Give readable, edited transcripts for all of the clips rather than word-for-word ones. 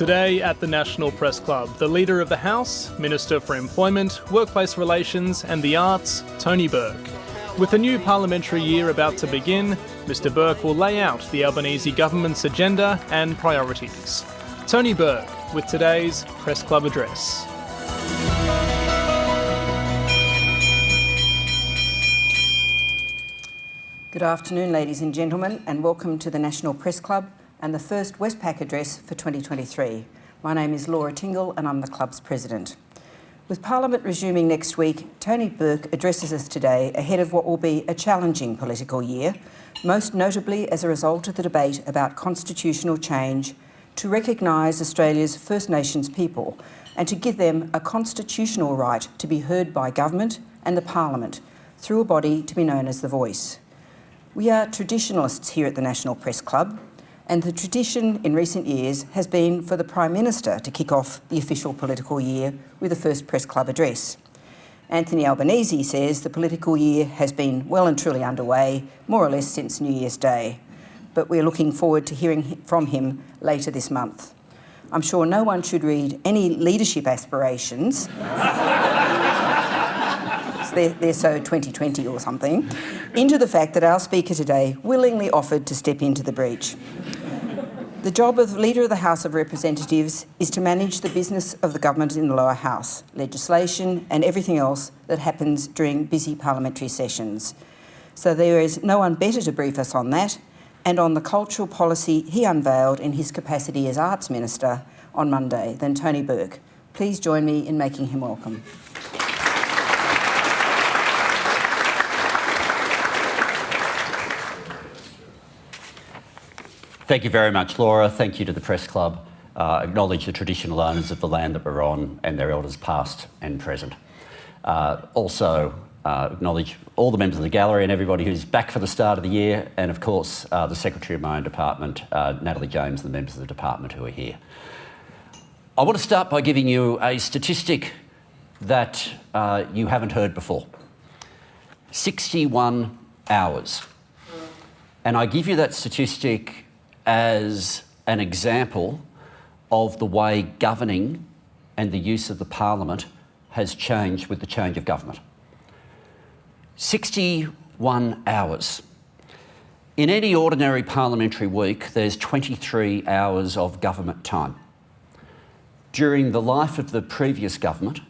Today at the National Press Club, the Leader of the House, Minister for Employment, Workplace Relations and the Arts, Tony Burke. With the new parliamentary year about to begin, Mr Burke will lay out the Albanese government's agenda and priorities. Tony Burke with today's Press Club address. Good afternoon, ladies and gentlemen, and welcome to the National Press Club and the first Westpac address for 2023. My name is Laura Tingle and I'm the club's president. With Parliament resuming next week, Tony Burke addresses us today ahead of what will be a challenging political year, most notably as a result of the debate about constitutional change to recognise Australia's First Nations people and to give them a constitutional right to be heard by government and the Parliament through a body to be known as the Voice. We are traditionalists here at the National Press Club, and the tradition in recent years has been for the Prime Minister to kick off the official political year with the first Press Club address. Anthony Albanese says the political year has been well and truly underway, more or less since New Year's Day, but we're looking forward to hearing from him later this month. I'm sure no one should read any leadership aspirations they're so 2020 or something, into the fact that our speaker today willingly offered to step into the breach. The job of Leader of the House of Representatives is to manage the business of the government in the lower house, legislation and everything else that happens during busy parliamentary sessions. So there is no one better to brief us on that and on the cultural policy he unveiled in his capacity as Arts Minister on Monday than Tony Burke. Please join me in making him welcome. Thank you very much, Laura. Thank you to the Press Club. Acknowledge the traditional owners of the land that we're on and their elders past and present. Also acknowledge all the members of the gallery and everybody who's back for the start of the year, and of course the Secretary of my own department, Natalie James, and the members of the department who are here. I want to start by giving you a statistic that you haven't heard before. 61 hours. And I give you that statistic as an example of the way governing and the use of the Parliament has changed with the change of government. 61 hours. In any ordinary parliamentary week, there's 23 hours of government time. During the life of the previous government,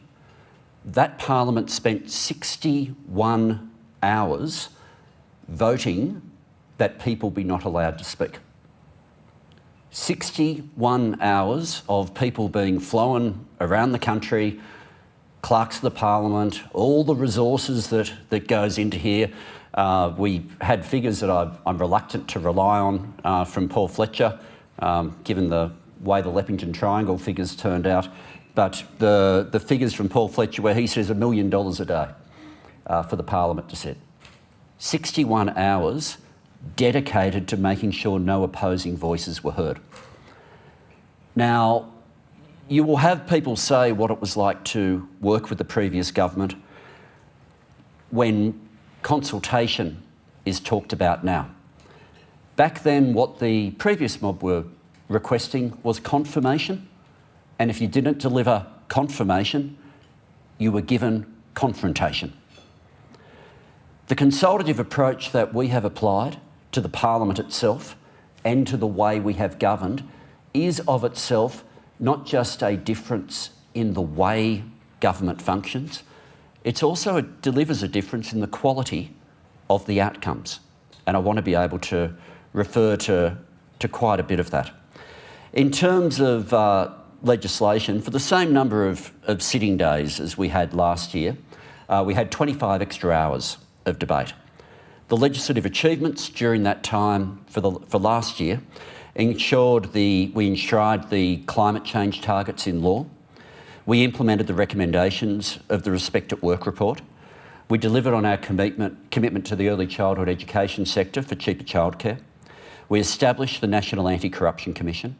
that Parliament spent 61 hours voting that people be not allowed to speak. 61 hours of people being flown around the country, clerks of the Parliament, all the resources that goes into here. We had figures that I'm reluctant to rely on from Paul Fletcher, given the way the Leppington Triangle figures turned out. But the figures from Paul Fletcher where he says $1 million a day for the Parliament to sit. 61 hours dedicated to making sure no opposing voices were heard. Now, you will have people say what it was like to work with the previous government when consultation is talked about now. Back then, what the previous mob were requesting was confirmation, and if you didn't deliver confirmation, you were given confrontation. The consultative approach that we have applied to the Parliament itself and to the way we have governed is of itself not just a difference in the way government functions, it delivers a difference in the quality of the outcomes. And I want to be able to refer to quite a bit of that. In terms of legislation, for the same number of sitting days as we had last year, we had 25 extra hours of debate. The legislative achievements during that time for last year ensured we enshrined the climate change targets in law. We implemented the recommendations of the Respect at Work report. We delivered on our commitment to the early childhood education sector for cheaper childcare. We established the National Anti-Corruption Commission.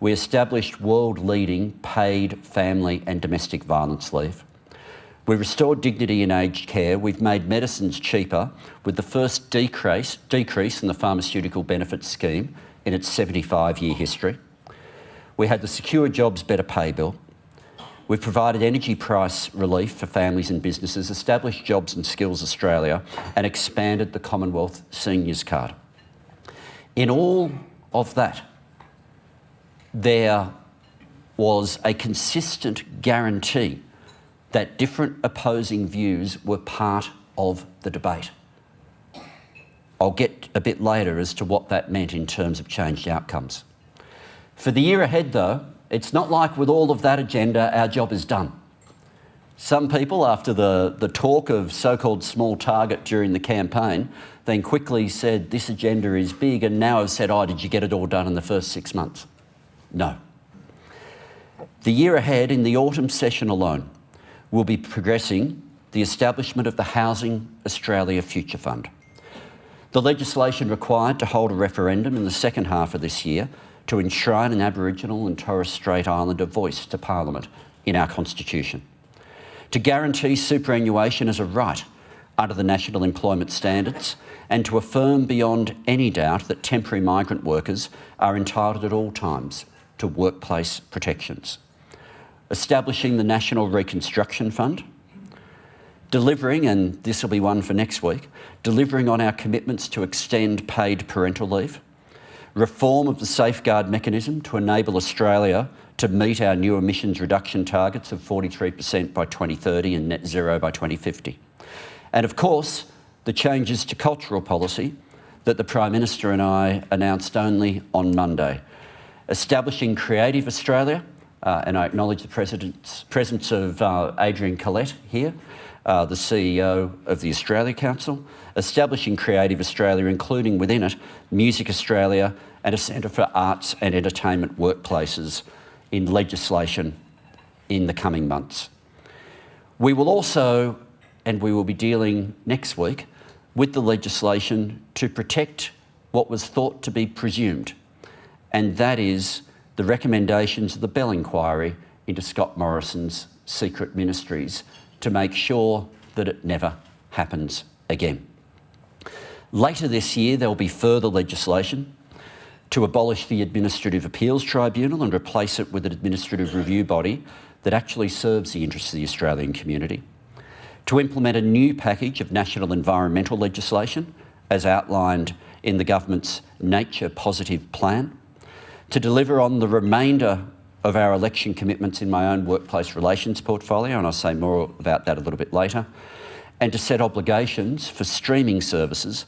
We established world-leading paid family and domestic violence leave. We restored dignity in aged care. We've made medicines cheaper with the first decrease in the pharmaceutical benefits scheme in its 75-year history. We had the Secure Jobs Better Pay Bill. We've provided energy price relief for families and businesses, established Jobs and Skills Australia, and expanded the Commonwealth Seniors Card. In all of that, there was a consistent guarantee that different opposing views were part of the debate. I'll get a bit later as to what that meant in terms of changed outcomes. For the year ahead, though, it's not like with all of that agenda, our job is done. Some people, after the talk of so-called small target during the campaign, then quickly said this agenda is big, and now have said, oh, did you get it all done in the first 6 months? No. The year ahead, in the autumn session alone, we'll be progressing the establishment of the Housing Australia Future Fund. The legislation required to hold a referendum in the second half of this year to enshrine an Aboriginal and Torres Strait Islander voice to Parliament in our Constitution, to guarantee superannuation as a right under the National Employment Standards, and to affirm beyond any doubt that temporary migrant workers are entitled at all times to workplace protections, establishing the National Reconstruction Fund, delivering, and this will be one for next week, delivering on our commitments to extend paid parental leave, reform of the safeguard mechanism to enable Australia to meet our new emissions reduction targets of 43% by 2030 and net zero by 2050. And of course, the changes to cultural policy that the Prime Minister and I announced only on Monday, establishing Creative Australia, and I acknowledge the presence of Adrian Collette here, the CEO of the Australia Council, establishing Creative Australia, including within it Music Australia and a Centre for Arts and Entertainment Workplaces in legislation in the coming months. We will also, and we will be dealing next week, with the legislation to protect what was thought to be presumed, and that is the recommendations of the Bell inquiry into Scott Morrison's secret ministries to make sure that it never happens again. Later this year, there will be further legislation to abolish the Administrative Appeals Tribunal and replace it with an administrative review body that actually serves the interests of the Australian community, to implement a new package of national environmental legislation as outlined in the government's Nature Positive Plan, to deliver on the remainder of our election commitments in my own workplace relations portfolio, and I'll say more about that a little bit later, and to set obligations for streaming services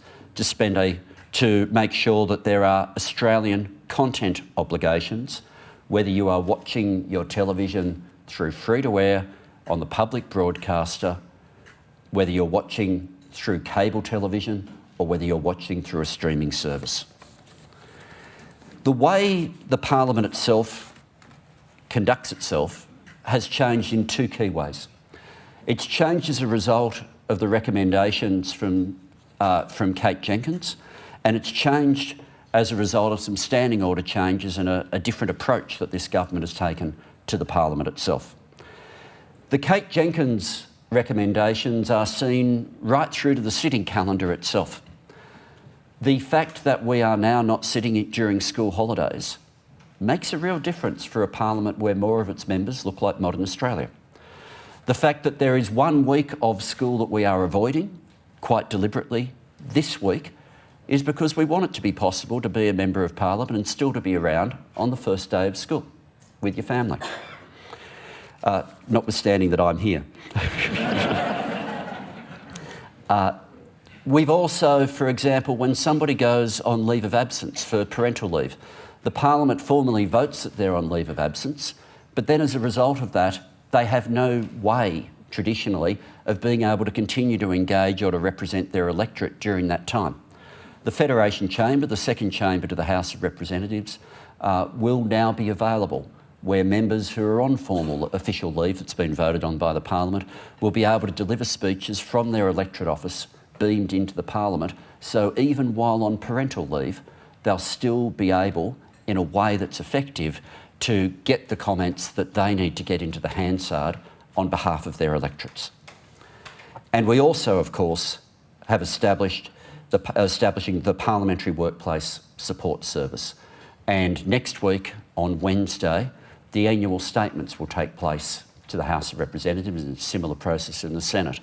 to make sure that there are Australian content obligations, whether you are watching your television through free-to-air on the public broadcaster, whether you're watching through cable television, or whether you're watching through a streaming service. The way the Parliament itself conducts itself has changed in two key ways. It's changed as a result of the recommendations from Kate Jenkins, and it's changed as a result of some standing order changes and a different approach that this government has taken to the Parliament itself. The Kate Jenkins recommendations are seen right through to the sitting calendar itself. The fact that we are now not sitting it during school holidays makes a real difference for a Parliament where more of its members look like modern Australia. The fact that there is 1 week of school that we are avoiding, quite deliberately, this week, is because we want it to be possible to be a Member of Parliament and still to be around on the first day of school with your family. Notwithstanding that I'm here. We've also, for example, when somebody goes on leave of absence for parental leave, the Parliament formally votes that they're on leave of absence, but then as a result of that, they have no way, traditionally, of being able to continue to engage or to represent their electorate during that time. The Federation Chamber, the second chamber to the House of Representatives, will now be available, where members who are on formal official leave that's been voted on by the Parliament will be able to deliver speeches from their electorate office beamed into the Parliament, so even while on parental leave, they'll still be able, in a way that's effective, to get the comments that they need to get into the Hansard on behalf of their electorates. And we also, of course, have establishing the Parliamentary Workplace Support Service. And next week, on Wednesday, the annual statements will take place to the House of Representatives, and a similar process in the Senate,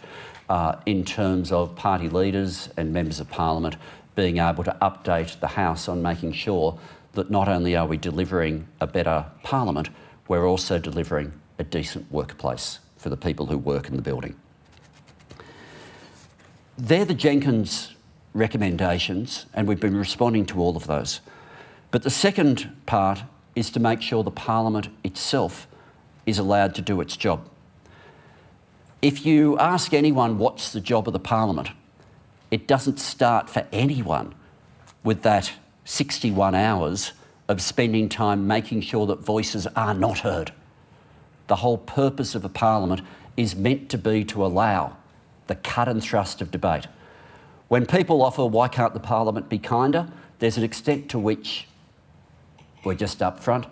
in terms of party leaders and members of Parliament being able to update the House on making sure that not only are we delivering a better Parliament, we're also delivering a decent workplace for the people who work in the building. They're the Jenkins recommendations, and we've been responding to all of those. But the second part is to make sure the Parliament itself is allowed to do its job. If you ask anyone what's the job of the Parliament, it doesn't start for anyone with that 61 hours of spending time making sure that voices are not heard. The whole purpose of a Parliament is meant to be to allow the cut and thrust of debate. When people offer, why can't the Parliament be kinder, there's an extent to which we're just up front.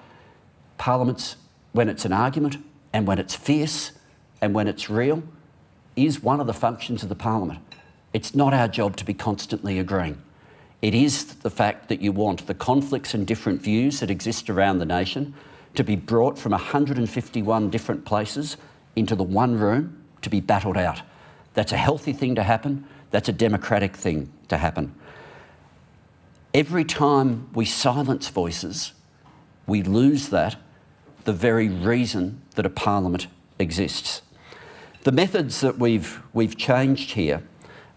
Parliaments, when it's an argument and when it's fierce and when it's real, is one of the functions of the Parliament. It's not our job to be constantly agreeing. It is the fact that you want the conflicts and different views that exist around the nation to be brought from 151 different places into the one room to be battled out. That's a healthy thing to happen. That's a democratic thing to happen. Every time we silence voices, we lose the very reason that a Parliament exists. The methods that we've changed here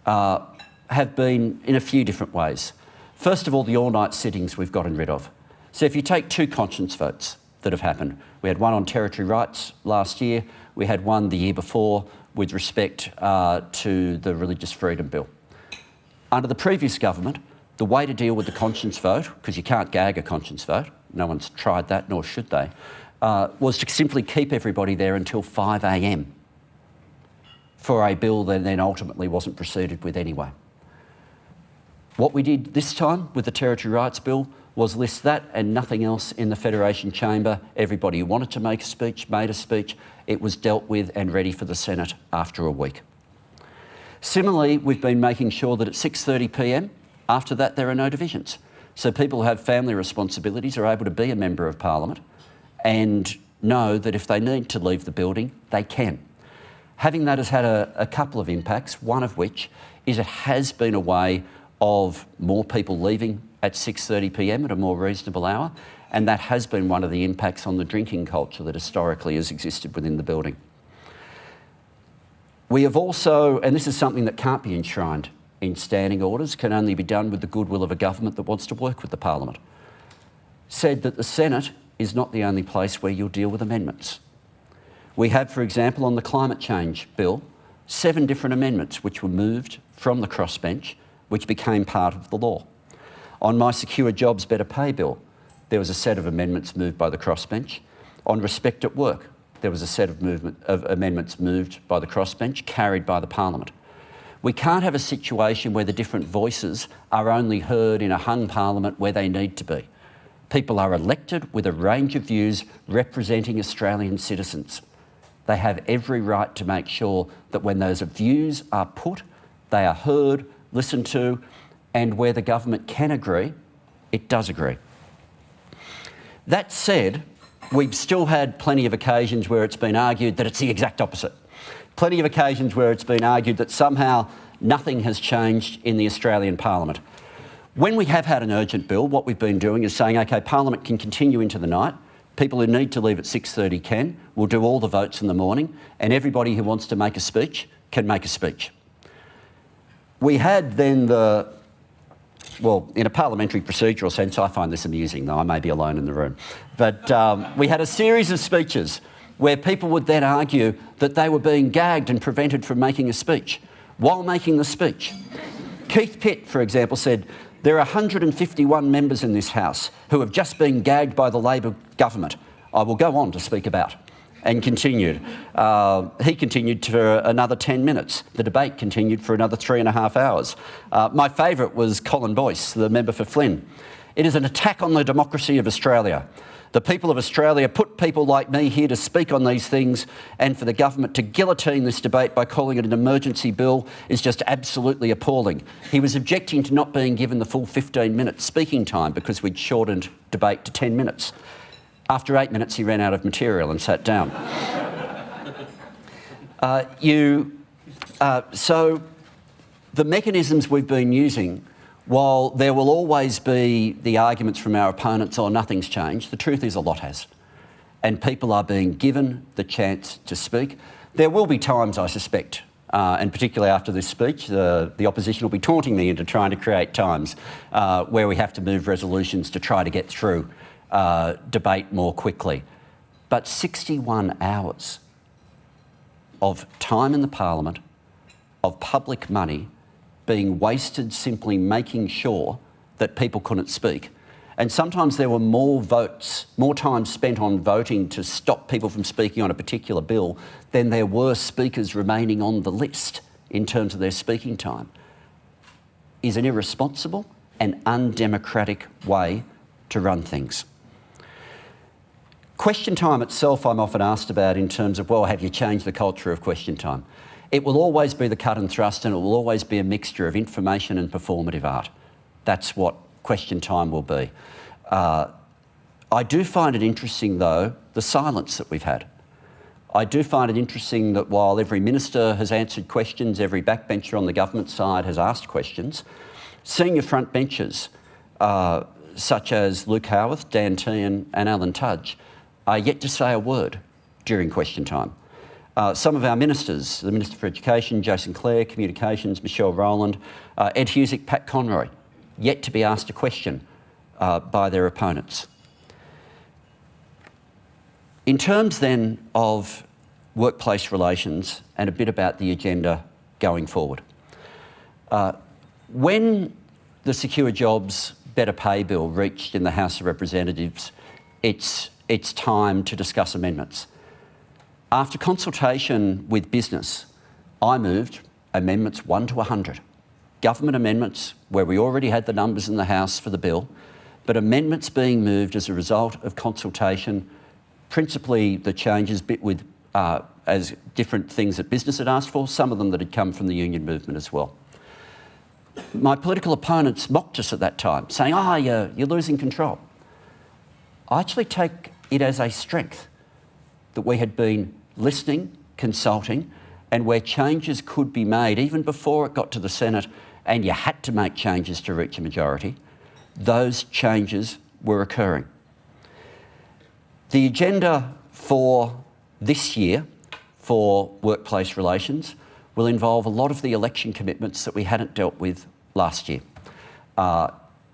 have been in a few different ways. First of all, the all-night sittings we've gotten rid of. So if you take 2 conscience votes that have happened, we had one on territory rights last year, we had one the year before with respect to the Religious Freedom Bill. Under the previous government, the way to deal with the conscience vote, because you can't gag a conscience vote, no one's tried that, nor should they, was to simply keep everybody there until 5 a.m. for a bill that then ultimately wasn't proceeded with anyway. What we did this time with the Territory Rights Bill was list that and nothing else in the Federation Chamber. Everybody who wanted to make a speech made a speech. It was dealt with and ready for the Senate after a week. Similarly, we've been making sure that at 6:30 p.m, after that there are no divisions. So people who have family responsibilities are able to be a Member of Parliament and know that if they need to leave the building, they can. Having that has had a couple of impacts, one of which is it has been a way of more people leaving at 6:30 p.m. at a more reasonable hour, and that has been one of the impacts on the drinking culture that historically has existed within the building. We have also, and this is something that can't be enshrined in standing orders, can only be done with the goodwill of a government that wants to work with the Parliament, said that the Senate is not the only place where you'll deal with amendments. We have, for example, on the climate change bill, 7 different amendments which were moved from the crossbench, which became part of the law. On my Secure Jobs Better Pay bill, there was a set of amendments moved by the crossbench. On Respect at Work, there was a set of amendments moved by the crossbench, carried by the Parliament. We can't have a situation where the different voices are only heard in a hung Parliament where they need to be. People are elected with a range of views representing Australian citizens. They have every right to make sure that when those views are put, they are heard, listened to, and where the government can agree, it does agree. That said, we've still had plenty of occasions where it's been argued that it's the exact opposite. Plenty of occasions where it's been argued that somehow nothing has changed in the Australian Parliament. When we have had an urgent bill, what we've been doing is saying, OK, Parliament can continue into the night. People who need to leave at 6:30 can. We'll do all the votes in the morning, and everybody who wants to make a speech can make a speech. We had then well, in a parliamentary procedural sense, I find this amusing, though I may be alone in the room, but we had a series of speeches where people would then argue that they were being gagged and prevented from making a speech while making the speech. Keith Pitt, for example, said, there are 151 members in this House who have just been gagged by the Labor government. I will go on to speak about. And continued. He continued for another 10 minutes. The debate continued for another 3.5 hours. My favourite was Colin Boyce, the member for Flynn. It is an attack on the democracy of Australia. The people of Australia put people like me here to speak on these things, and for the government to guillotine this debate by calling it an emergency bill is just absolutely appalling. He was objecting to not being given the full 15-minute speaking time because we'd shortened debate to 10 minutes. After 8 minutes, he ran out of material and sat down. So the mechanisms we've been using, while there will always be the arguments from our opponents, oh, nothing's changed, the truth is a lot has. And people are being given the chance to speak. There will be times, I suspect, and particularly after this speech, the opposition will be taunting me into trying to create times where we have to move resolutions to try to get through debate more quickly. But 61 hours of time in the Parliament, of public money being wasted simply making sure that people couldn't speak. And sometimes there were more votes, more time spent on voting to stop people from speaking on a particular bill than there were speakers remaining on the list in terms of their speaking time. Is an irresponsible and undemocratic way to run things. Question time itself, I'm often asked about in terms of, well, have you changed the culture of question time? It will always be the cut and thrust, and it will always be a mixture of information and performative art. That's what question time will be. I do find it interesting, though, the silence that we've had. I do find it interesting that while every minister has answered questions, every backbencher on the government side has asked questions, senior frontbenchers such as Luke Howarth, Dan Tehan and Alan Tudge are yet to say a word during question time. Some of our ministers, the Minister for Education, Jason Clare, Communications, Michelle Rowland, Ed Husick, Pat Conroy, yet to be asked a question by their opponents. In terms then of workplace relations and a bit about the agenda going forward. When the Secure Jobs Better Pay Bill reached in the House of Representatives, it's time to discuss amendments. After consultation with business, I moved amendments 1 to 100. Government amendments where we already had the numbers in the House for the bill, but amendments being moved as a result of consultation, principally the changes with as different things that business had asked for, some of them that had come from the union movement as well. My political opponents mocked us at that time, saying, you're losing control. I actually take it as a strength that we had been listening, consulting, and where changes could be made even before it got to the Senate and you had to make changes to reach a majority, those changes were occurring. The agenda for this year for workplace relations will involve a lot of the election commitments that we hadn't dealt with last year.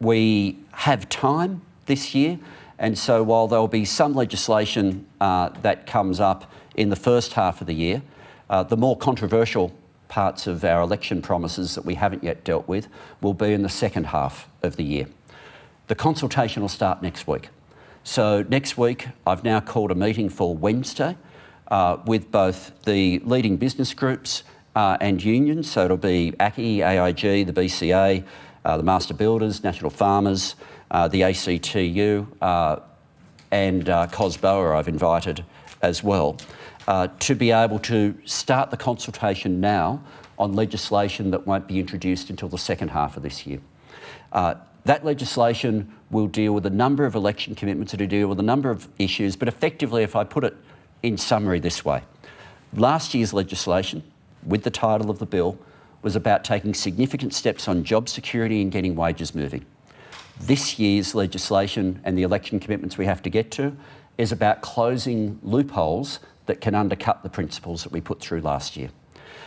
We have time this year, and so while there'll be some legislation that comes up in the first half of the year, the more controversial parts of our election promises that we haven't yet dealt with will be in the second half of the year. The consultation will start next week. So next week, I've now called a meeting for Wednesday with both the leading business groups and unions. So it'll be ACCI, AIG, the BCA, the Master Builders, National Farmers, the ACTU and COSBOA I've invited as well, to be able to start the consultation now on legislation that won't be introduced until the second half of this year. That legislation will deal with a number of election commitments, it'll deal with a number of issues, but effectively, if I put it in summary this way, last year's legislation, with the title of the bill, was about taking significant steps on job security and getting wages moving. This year's legislation and the election commitments we have to get to is about closing loopholes that can undercut the principles that we put through last year.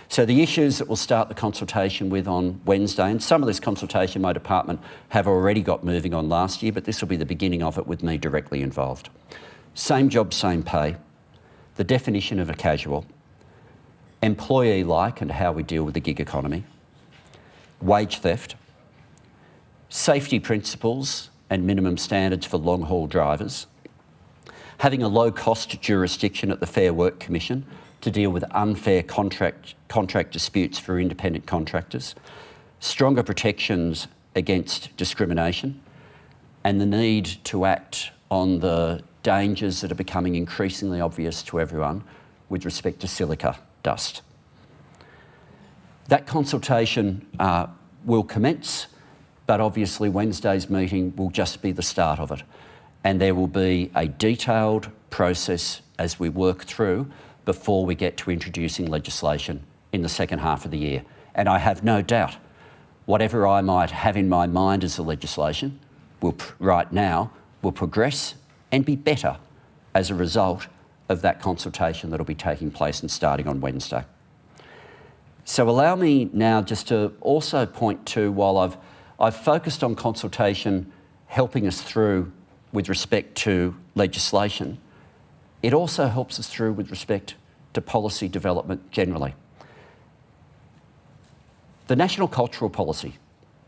So the issues that we'll start the consultation with on Wednesday, and some of this consultation my department have already got moving on last year, but this will be the beginning of it with me directly involved. Same job, same pay, the definition of a casual, employee-like and how we deal with the gig economy, wage theft, safety principles and minimum standards for long-haul drivers, having a low-cost jurisdiction at the Fair Work Commission to deal with unfair contract disputes for independent contractors, stronger protections against discrimination, and the need to act on the dangers that are becoming increasingly obvious to everyone with respect to silica dust. That consultation will commence, but obviously Wednesday's meeting will just be the start of it. and there will be a detailed process as we work through before we get to introducing legislation in the second half of the year. And I have no doubt, whatever I might have in my mind as the legislation, right now, will progress and be better as a result of that consultation that will be taking place and starting on Wednesday. So allow me now just to also point to, while I've focused on consultation helping us through with respect to legislation, it also helps us through with respect to policy development generally. The National Cultural Policy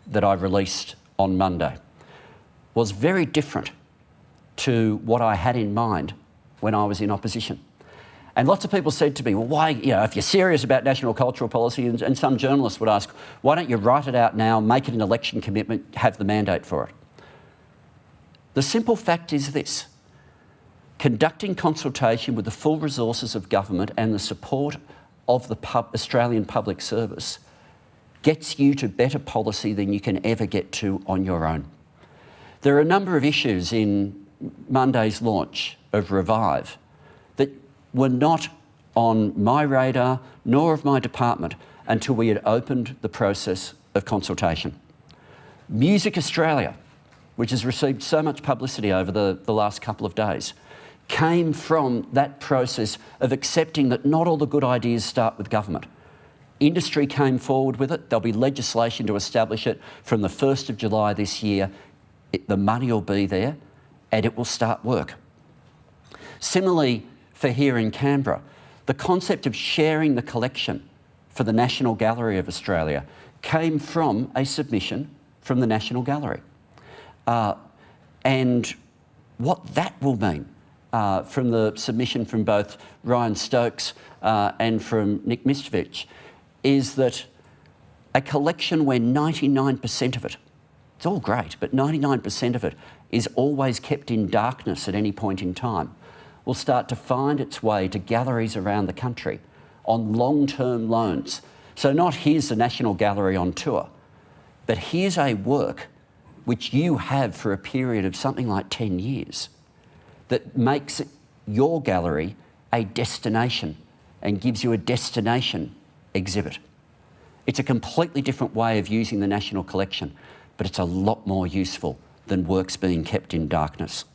that I released on Monday was very different to what I had in mind when I was in opposition. And lots of people said to me, well, why, if you're serious about national cultural policy, and some journalists would ask, why don't you write it out now, make it an election commitment, have the mandate for it? The simple fact is this: conducting consultation with the full resources of government and the support of the Australian public service gets you to better policy than you can ever get to on your own. There are a number of issues in Monday's launch of Revive that were not on my radar nor of my department until we had opened the process of consultation. Music Australia, which has received so much publicity over the last couple of days, came from that process of accepting that not all the good ideas start with government. Industry came forward with it. There'll be legislation to establish it from the 1st of July this year. The money will be there and it will start work. Similarly, for here in Canberra, the concept of sharing the collection for the National Gallery of Australia came from a submission from the National Gallery. And what that will mean from the submission from both Ryan Stokes and from Nick Mistovich is that a collection where 99% of it, it's all great, but 99% of it is always kept in darkness at any point in time, will start to find its way to galleries around the country on long-term loans. So not here's the National Gallery on tour, but here's a work which you have for a period of something like 10 years that makes your gallery a destination and gives you a destination exhibit. It's a completely different way of using the National Collection, but it's a lot more useful than works being kept in darkness.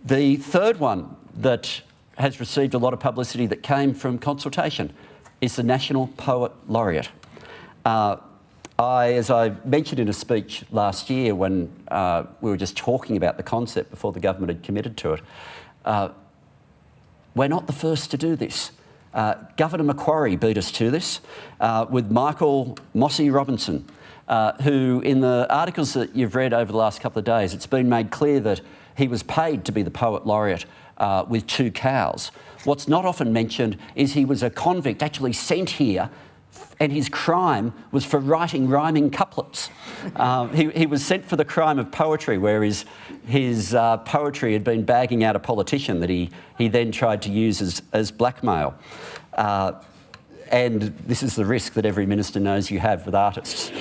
The third one that has received a lot of publicity that came from consultation is the National Poet Laureate. As I mentioned in a speech last year when we were just talking about the concept before the government had committed to it, we're not the first to do this. Governor Macquarie beat us to this with Michael Mossy Robinson, who in the articles that you've read over the last couple of days, it's been made clear that he was paid to be the Poet Laureate with 2 cows. What's not often mentioned is he was a convict actually sent here, and his crime was for writing rhyming couplets. He was sent for the crime of poetry, where his poetry had been bagging out a politician that he then tried to use as blackmail. And this is the risk that every minister knows you have with artists.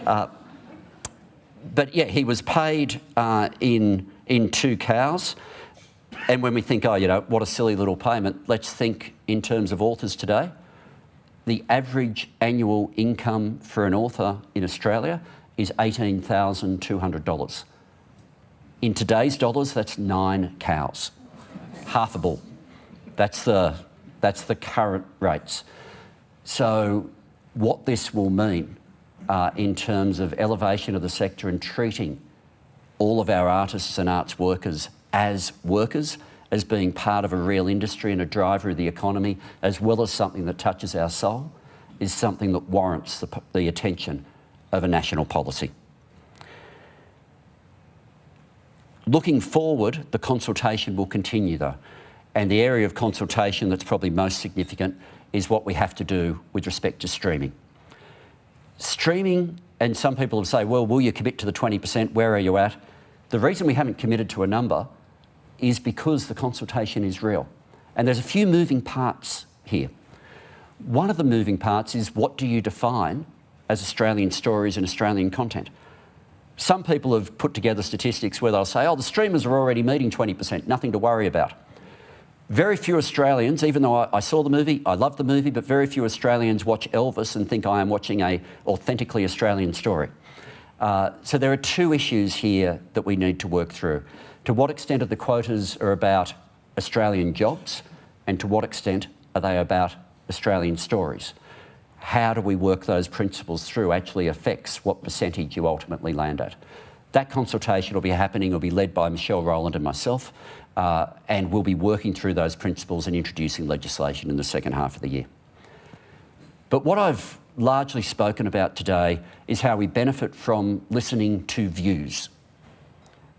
But yeah, he was paid in 2 cows. And when we think, what a silly little payment, let's think in terms of authors today. The average annual income for an author in Australia is $18,200. In today's dollars, that's 9 cows, half a bull. That's the current rates. So what this will mean in terms of elevation of the sector and treating all of our artists and arts workers, as being part of a real industry and a driver of the economy, as well as something that touches our soul, is something that warrants the attention of a national policy. Looking forward, the consultation will continue though, and the area of consultation that's probably most significant is what we have to do with respect to streaming. Streaming, and some people will say, well, will you commit to the 20%? Where are you at? The reason we haven't committed to a number is because the consultation is real. And there's a few moving parts here. One of the moving parts is, what do you define as Australian stories and Australian content? Some people have put together statistics where they'll say, oh, the streamers are already meeting 20%, nothing to worry about. Very few Australians, even though I saw the movie, I love the movie, but very few Australians watch Elvis and think I am watching an authentically Australian story. So there are two issues here that we need to work through. To what extent are the quotas are about Australian jobs, and to what extent are they about Australian stories? How do we work those principles through actually affects what percentage you ultimately land at. That consultation will be happening, will be led by Michelle Rowland and myself, and we'll be working through those principles and introducing legislation in the second half of the year. But what I've largely spoken about today is how we benefit from listening to views.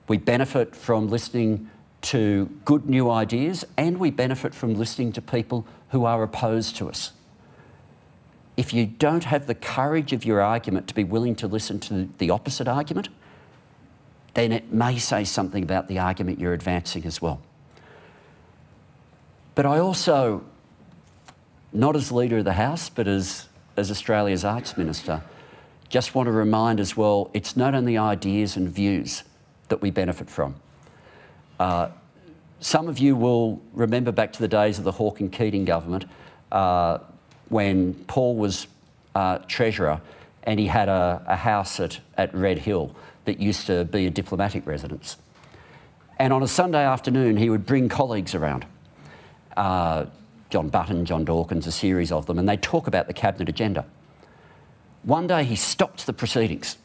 We benefit from listening to good new ideas, and we benefit from listening to people who are opposed to us. If you don't have the courage of your argument to be willing to listen to the opposite argument, then it may say something about the argument you're advancing as well. But I also, not as Leader of the House, but as Australia's Arts Minister, just want to remind as well, it's not only ideas and views that we benefit from. Some of you will remember back to the days of the Hawke and Keating government when Paul was Treasurer and he had a house at Red Hill that used to be a diplomatic residence. And on a Sunday afternoon, he would bring colleagues around, John Button, John Dawkins, a series of them, and they'd talk about the cabinet agenda. One day he stopped the proceedings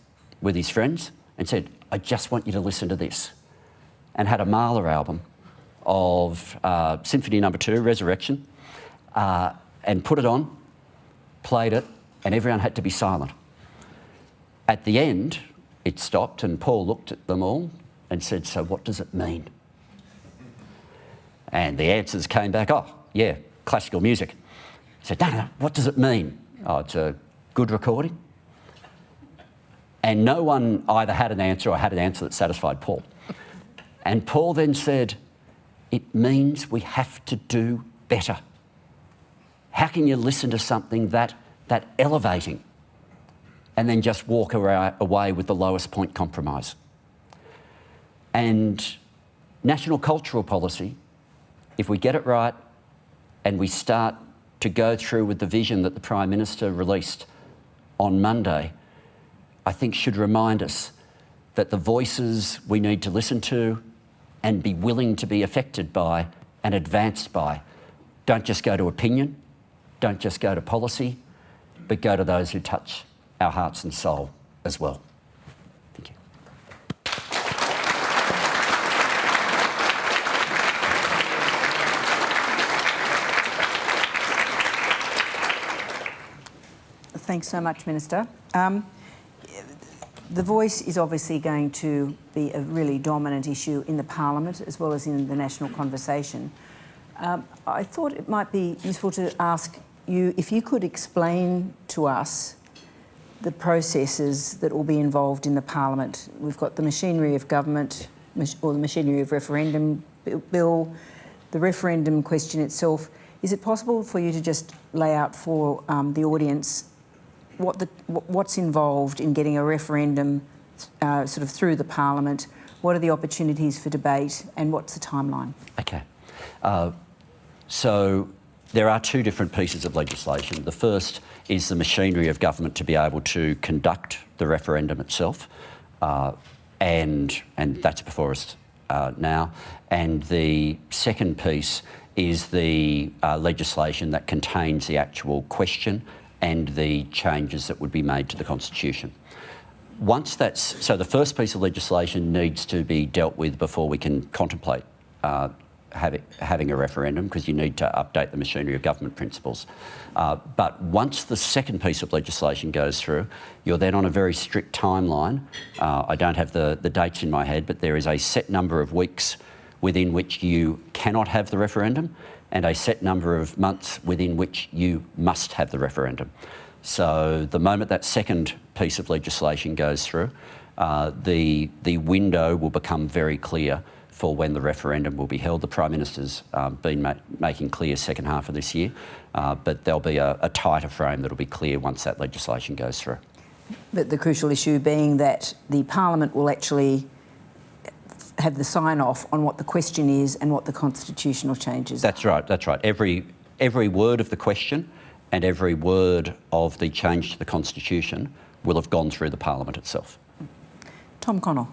with his friends and said, I just want you to listen to this, and had a Mahler album of Symphony No. 2, Resurrection, and put it on, played it, and everyone had to be silent. At the end, it stopped and Paul looked at them all and said, so what does it mean? And the answers came back, oh, yeah, classical music. He said, no, what does it mean? Oh, it's a good recording. And no one either had an answer or had an answer that satisfied Paul. And Paul then said, it means we have to do better. How can you listen to something that elevating and then just walk away with the lowest point compromise? And national cultural policy, if we get it right and we start to go through with the vision that the Prime Minister released on Monday, I think should remind us that the voices we need to listen to and be willing to be affected by and advanced by don't just go to opinion, don't just go to policy, but go to those who touch our hearts and soul as well. Thank you. Thanks so much, Minister. The voice is obviously going to be a really dominant issue in the Parliament as well as in the national conversation. I thought it might be useful to ask you if you could explain to us the processes that will be involved in the Parliament. We've got the machinery of government, or the machinery of referendum bill, the referendum question itself. Is it possible for you to just lay out for the audience what's involved in getting a referendum sort of through the Parliament? What are the opportunities for debate and what's the timeline? Okay. So there are two different pieces of legislation. The first is the machinery of government to be able to conduct the referendum itself, and that's before us now. And the second piece is the legislation that contains the actual question and the changes that would be made to the Constitution. So the first piece of legislation needs to be dealt with before we can contemplate having a referendum, because you need to update the machinery of government principles. But once the second piece of legislation goes through, you're then on a very strict timeline. I don't have the dates in my head, but there is a set number of weeks within which you cannot have the referendum and a set number of months within which you must have the referendum. So the moment that second piece of legislation goes through, the window will become very clear for when the referendum will be held. The Prime Minister's been making clear second half of this year, but there'll be a tighter frame that'll be clear once that legislation goes through. Okay. Thanks. Minister, I think we've got time for one more question. Thanks. Thank you. Thank you. But the crucial issue being that the Parliament will actually have the sign-off on what the question is and what the constitutional changes are. That's right, that's right. Every word of the question and every word of the change to the Constitution will have gone through the Parliament itself. Tom Connell.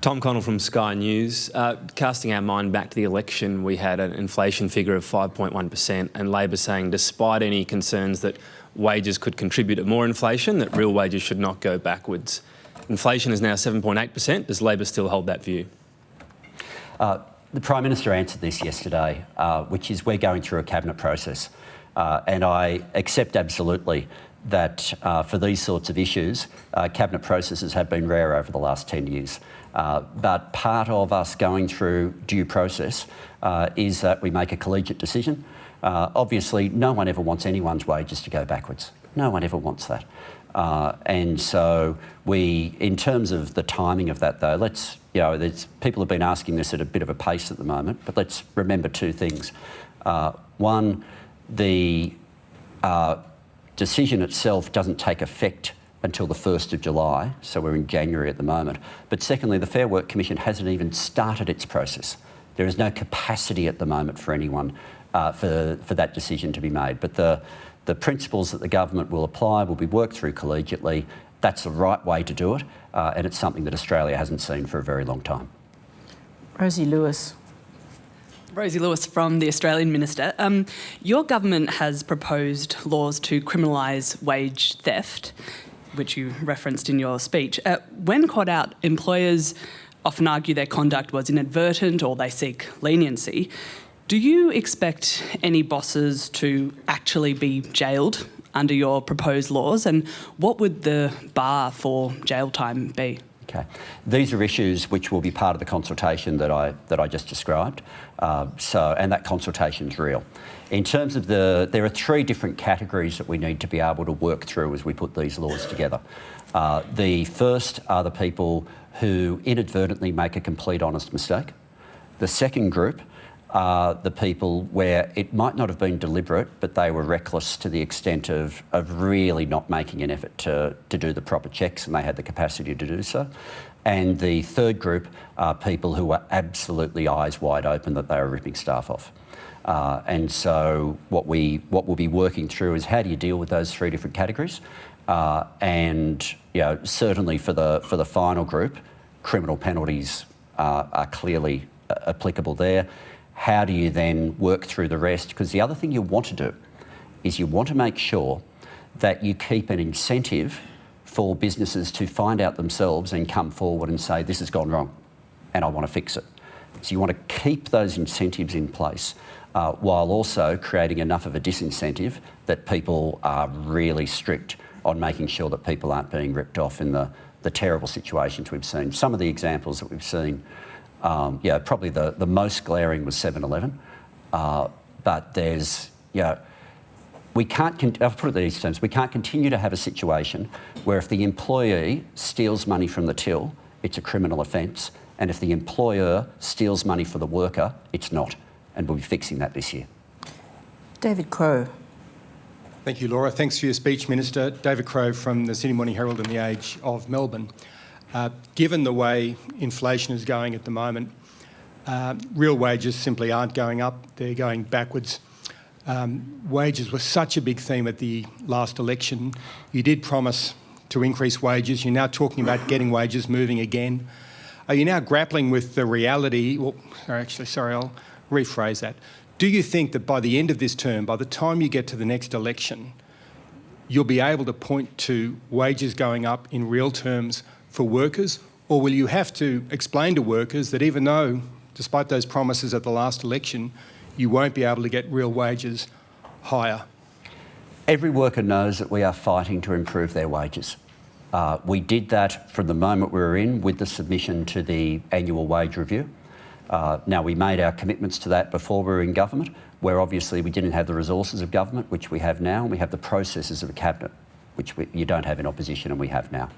Tom Connell from Sky News. Casting our mind back to the election, we had an inflation figure of 5.1% and Labor saying despite any concerns that wages could contribute to more inflation, that real wages should not go backwards. Inflation is now 7.8%. Does Labor still hold that view? The Prime Minister answered this yesterday, which is we're going through a cabinet process. And I accept absolutely that for these sorts of issues, cabinet processes have been rare over the last 10 years. But part of us going through due process is that we make a collegiate decision. Obviously, no one ever wants anyone's wages to go backwards. No one ever wants that. And so in terms of the timing of that though, people have been asking this at a bit of a pace at the moment, but let's remember two things. One, the decision itself doesn't take effect until the 1st of July, so we're in January at the moment. But secondly, the Fair Work Commission hasn't even started its process. There is no capacity at the moment for anyone for that decision to be made. But the principles that the government will apply will be worked through collegiately. That's the right way to do it, and it's something that Australia hasn't seen for a very long time. Rosie Lewis. Rosie Lewis from the Australian Minister. Your government has proposed laws to criminalise wage theft, which you referenced in your speech. When caught out, employers often argue their conduct was inadvertent or they seek leniency. Do you expect any bosses to actually be jailed under your proposed laws, and what would the bar for jail time be? Okay. These are issues which will be part of the consultation that I just described. And that consultation's real. In terms of there are three different categories that we need to be able to work through as we put these laws together. The first are the people who inadvertently make a complete honest mistake. The second group are the people where it might not have been deliberate, but they were reckless to the extent of really not making an effort to do the proper checks, and they had the capacity to do so. And the third group are people who were absolutely eyes wide open that they were ripping staff off. And so what we'll be working through is how do you deal with those three different categories? And certainly for the final group, criminal penalties are clearly applicable there. How do you then work through the rest? Because the other thing you want to do is you want to make sure that you keep an incentive for businesses to find out themselves and come forward and say, this has gone wrong and I want to fix it. So you want to keep those incentives in place while also creating enough of a disincentive that people are really strict on making sure that people aren't being ripped off in the terrible situations we've seen. Some of the examples that we've seen, probably the most glaring was 7-Eleven, but there's, we can't, I've put it in these terms, we can't continue to have a situation where if the employee steals money from the till, it's a criminal offence, and if the employer steals money for the worker, it's not, and we'll be fixing that this year. David Crowe. Thank you, Laura. Thanks for your speech, Minister. David Crowe from the Sydney Morning Herald and the Age of Melbourne. Given the way inflation is going at the moment, real wages simply aren't going up, they're going backwards. Wages were such a big theme at the last election. You did promise to increase wages. You're now talking about getting wages moving again. Are you now grappling with the reality, I'll rephrase that. Do you think that by the end of this term, by the time you get to the next election, you'll be able to point to wages going up in real terms for workers, or will you have to explain to workers that even though, despite those promises at the last election, you won't be able to get real wages higher? Every worker knows that we are fighting to improve their wages. We did that from the moment we were in with the submission to the annual wage review. Now, we made our commitments to that before we were in government, where obviously we didn't have the resources of government, which we have now, and we have the processes of a cabinet, which you don't have in opposition and we have now.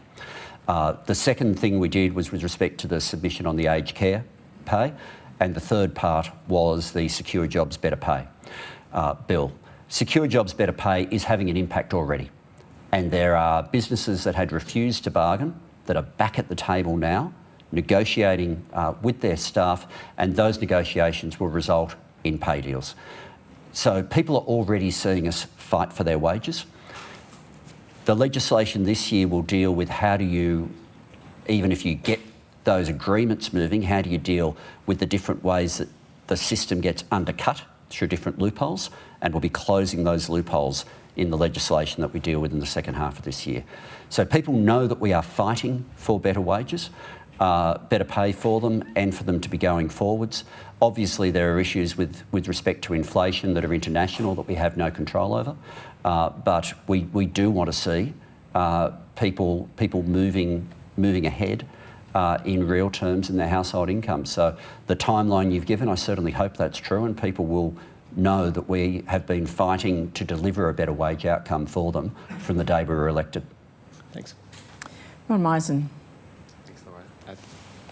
The second thing we did was with respect to the submission on the aged care pay, and the third part was the Secure Jobs Better Pay bill. Secure Jobs Better Pay is having an impact already. And there are businesses that had refused to bargain that are back at the table now, negotiating with their staff, and those negotiations will result in pay deals. So people are already seeing us fight for their wages. The legislation this year will deal with how do you, even if you get those agreements moving, how do you deal with the different ways that the system gets undercut through different loopholes, and we'll be closing those loopholes in the legislation that we deal with in the second half of this year. So people know that we are fighting for better wages, better pay for them, and for them to be going forwards. Obviously, there are issues with respect to inflation that are international that we have no control over, but we do want to see people moving ahead in real terms in their household income. So the timeline you've given, I certainly hope that's true, and people will know that we have been fighting to deliver a better wage outcome for them from the day we were elected. Thanks. Ron Meisen. Thanks, Laura.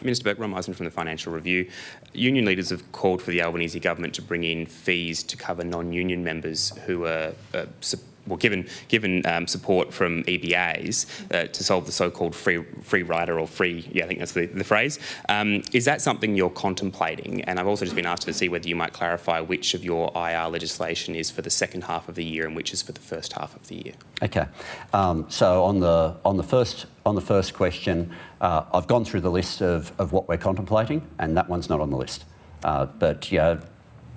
Minister Burke, Ron Meisen from the Financial Review. Union leaders have called for the Albanese government to bring in fees to cover non-union members who are given support from EBAs to solve the so-called free rider or free, I think that's the phrase. Is that something you're contemplating? And I've also just been asked to see whether you might clarify which of your IR legislation is for the second half of the year and which is for the first half of the year. Okay. So on the first question, I've gone through the list of what we're contemplating, and that one's not on the list. But yeah,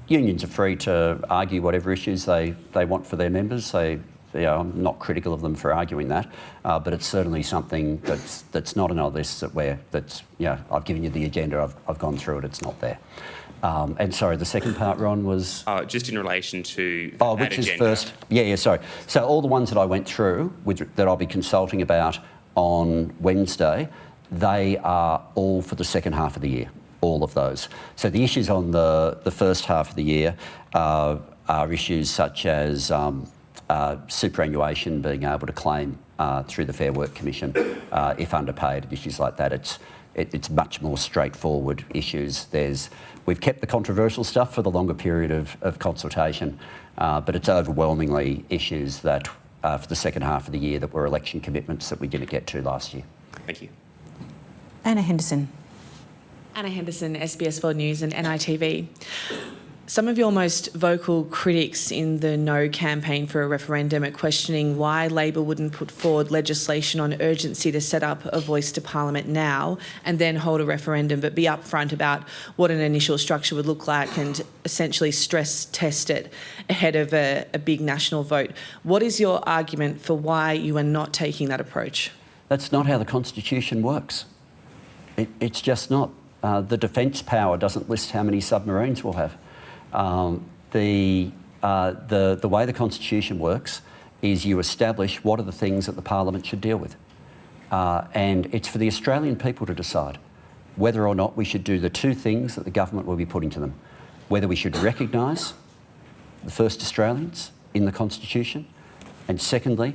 unions are free to argue whatever issues they want for their members. I'm not critical of them for arguing that, but it's certainly something that's not on our list I've given you the agenda, I've gone through it, it's not there. And sorry, the second part, Ron, was? Just in relation to which is agenda. first? Yeah, sorry. So all the ones that I went through that I'll be consulting about on Wednesday, they are all for the second half of the year. All of those. So the issues on the first half of the year are issues such as superannuation, being able to claim through the Fair Work Commission if underpaid, issues like that. It's much more straightforward issues. We've kept the controversial stuff for the longer period of consultation, but it's overwhelmingly issues that for the second half of the year that were election commitments that we didn't get to last year. Thank you. Anna Henderson. Anna Henderson, SBS World News and NITV. Some of your most vocal critics in the No campaign for a referendum are questioning why Labor wouldn't put forward legislation on urgency to set up a voice to Parliament now and then hold a referendum, but be upfront about what an initial structure would look like and essentially stress test it ahead of a big national vote. What is your argument for why you are not taking that approach? That's not how the Constitution works. It's just not. The defence power doesn't list how many submarines we'll have. The way the Constitution works is you establish what are the things that the Parliament should deal with. And it's for the Australian people to decide whether or not we should do the two things that the government will be putting to them. Whether we should recognise the first Australians in the Constitution, and secondly,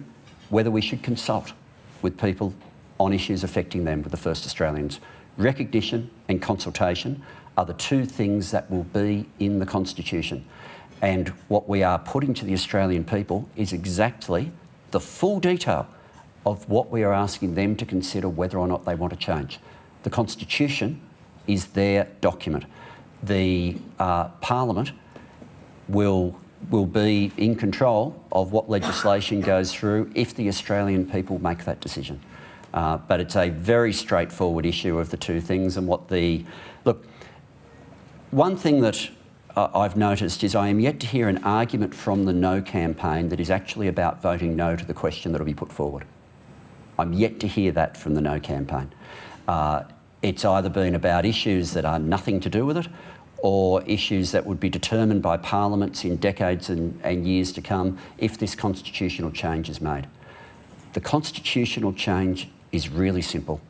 whether we should consult with people on issues affecting them with the first Australians. Recognition and consultation are the two things that will be in the Constitution. And what we are putting to the Australian people is exactly the full detail of what we are asking them to consider whether or not they want to change. The Constitution is their document. The Parliament will be in control of what legislation goes through if the Australian people make that decision. But it's a very straightforward issue of the two things and Look, one thing that I've noticed is I am yet to hear an argument from the No campaign that is actually about voting no to the question that will be put forward. I'm yet to hear that from the No campaign. It's either been about issues that are nothing to do with it or issues that would be determined by parliaments in decades and years to come if this constitutional change is made. The constitutional change is really simple.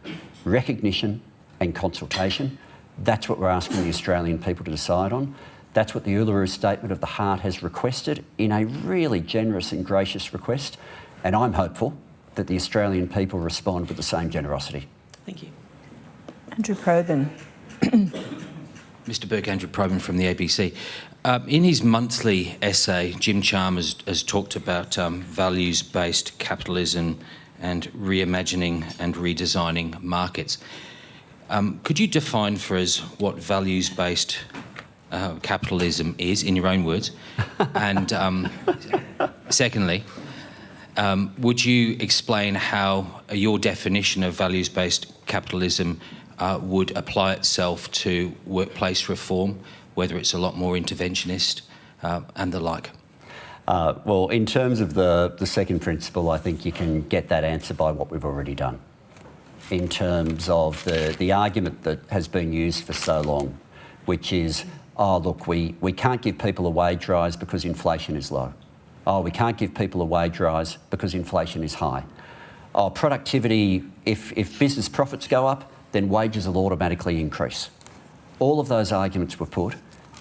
Recognition and consultation. That's what we're asking the Australian people to decide on. That's what the Uluru Statement of the Heart has requested in a really generous and gracious request. And I'm hopeful that the Australian people respond with the same generosity. Thank you. Andrew Proban. Mr. Burke, Andrew Probyn from the ABC. In his monthly essay, Jim Chalmers has talked about values-based capitalism and reimagining and redesigning markets. Could you define for us what values-based capitalism is, in your own words? And secondly, would you explain how your definition of values-based capitalism would apply itself to workplace reform, whether it's a lot more interventionist and the like? Well, in terms of the second principle, I think you can get that answer by what we've already done. In terms of the argument that has been used for so long, which is, oh, look, we can't give people a wage rise because inflation is low. Oh, we can't give people a wage rise because inflation is high. Oh, productivity, if business profits go up, then wages will automatically increase. All of those arguments were put,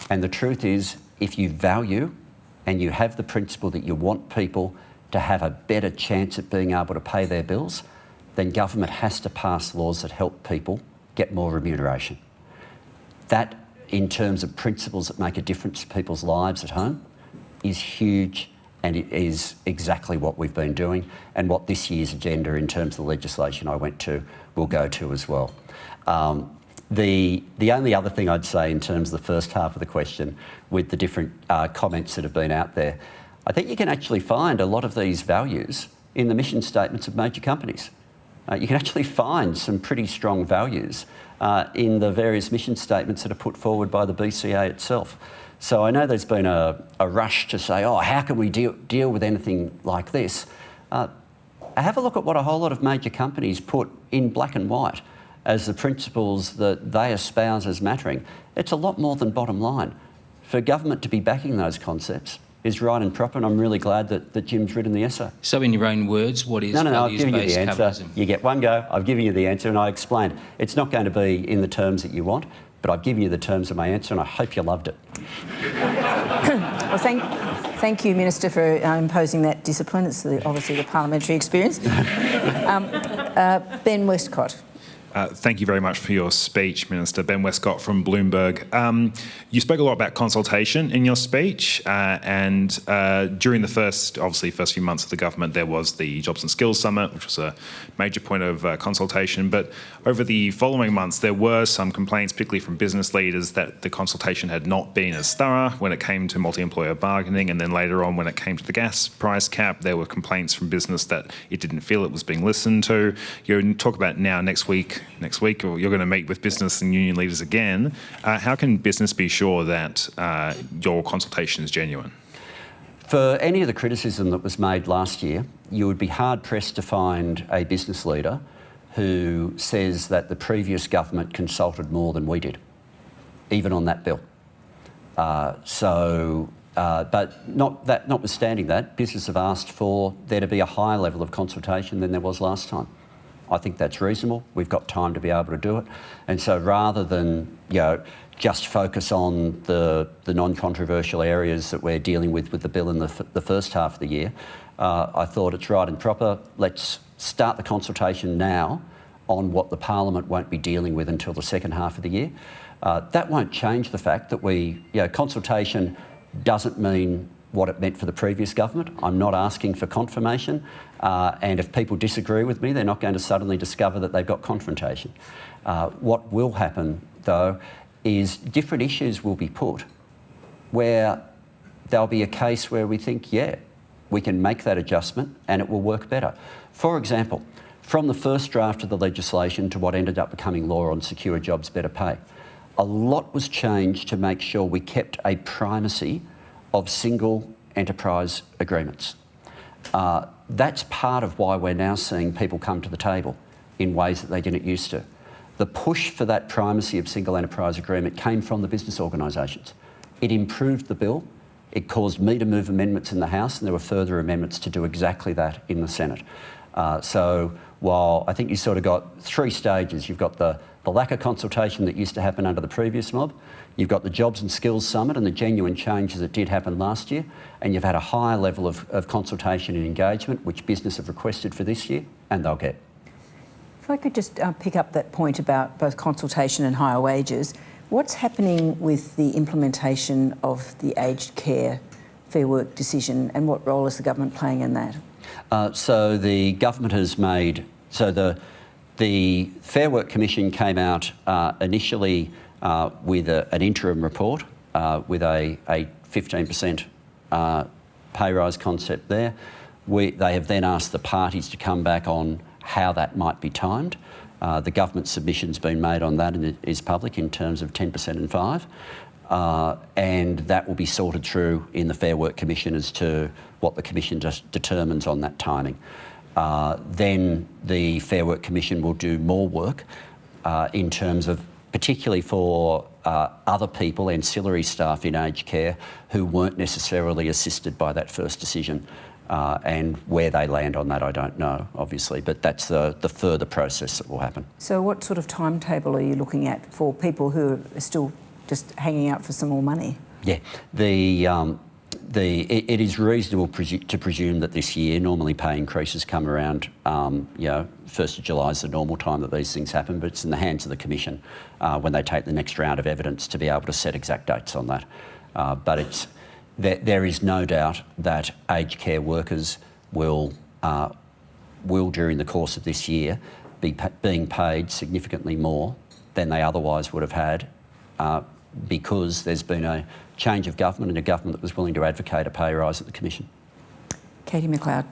and the truth is, if you value and you have the principle that you want people to have a better chance at being able to pay their bills, then government has to pass laws that help people get more remuneration. That, in terms of principles that make a difference to people's lives at home, is huge, and it is exactly what we've been doing and what this year's agenda in terms of the legislation I went to will go to as well. The only other thing I'd say in terms of the first half of the question, with the different comments that have been out there, I think you can actually find a lot of these values in the mission statements of major companies. You can actually find some pretty strong values in the various mission statements that are put forward by the BCA itself. So I know there's been a rush to say, oh, how can we deal with anything like this? Have a look at what a whole lot of major companies put in black and white as the principles that they espouse as mattering. It's a lot more than bottom line. For government to be backing those concepts is right and proper, and I'm really glad that Jim's written the essay. So in your own words, what is No, I've given you the answer. Capitalism? You get one go, I've given you the answer, and I explained. It's not going to be in the terms that you want, but I've given you the terms of my answer, and I hope you loved it. Well, thank you, Minister, for imposing that discipline. It's obviously the parliamentary experience. Ben Westcott. Thank you very much for your speech, Minister. Ben Westcott from Bloomberg. You spoke a lot about consultation in your speech, and during the first few months of the government, there was the Jobs and Skills Summit, which was a major point of consultation. But over the following months, there were some complaints, particularly from business leaders, that the consultation had not been as thorough when it came to multi-employer bargaining, and then later on, when it came to the gas price cap, there were complaints from business that it didn't feel it was being listened to. You talk about now next week, or you're going to meet with business and union leaders again. How can business be sure that your consultation is genuine? For any of the criticism that was made last year, you would be hard-pressed to find a business leader who says that the previous government consulted more than we did, even on that bill. But notwithstanding that, business have asked for there to be a higher level of consultation than there was last time. I think that's reasonable. We've got time to be able to do it. And so rather than, just focus on the non-controversial areas that we're dealing with the bill in the first half of the year, I thought it's right and proper. Let's start the consultation now on what the Parliament won't be dealing with until the second half of the year. That won't change the fact that consultation doesn't mean what it meant for the previous government. I'm not asking for confirmation, and if people disagree with me, they're not going to suddenly discover that they've got confrontation. What will happen, though, is different issues will be put where there'll be a case where we think, we can make that adjustment and it will work better. For example, from the first draft of the legislation to what ended up becoming law on secure jobs, better pay, a lot was changed to make sure we kept a primacy of single enterprise agreements. That's part of why we're now seeing people come to the table in ways that they didn't used to. The push for that primacy of single enterprise agreement came from the business organisations. It improved the bill. It caused me to move amendments in the House, and there were further amendments to do exactly that in the Senate. So while I think you sort of got three stages, you've got the lack of consultation that used to happen under the previous mob, you've got the Jobs and Skills Summit and the genuine changes that did happen last year, and you've had a higher level of consultation and engagement, which business have requested for this year, and they'll get. If I could just pick up that point about both consultation and higher wages, What's happening with the implementation of the aged care Fair Work decision, and what role is the government playing in that? So the government has made... So the Fair Work Commission came out initially with an interim report with a 15% pay rise concept there. They have then asked the parties to come back on how that might be timed. The government submission's been made on that and it is public in terms of 10% and 5%. And that will be sorted through in the Fair Work Commission as to what the Commission just determines on that timing. Then the Fair Work Commission will do more work in terms of, particularly for other people, ancillary staff in aged care, who weren't necessarily assisted by that first decision. And where they land on that, I don't know, obviously, but that's the further process that will happen. So what sort of timetable are you looking at for people who are still just hanging out for some more money? Yeah, it is reasonable to presume that this year, normally pay increases come around, 1st of July is the normal time that these things happen, but it's in the hands of the Commission when they take the next round of evidence to be able to set exact dates on that. But there is no doubt that aged care workers will during the course of this year be being paid significantly more than they otherwise would have had because there's been a change of government and a government that was willing to advocate a pay rise at the Commission. Katie McLeod.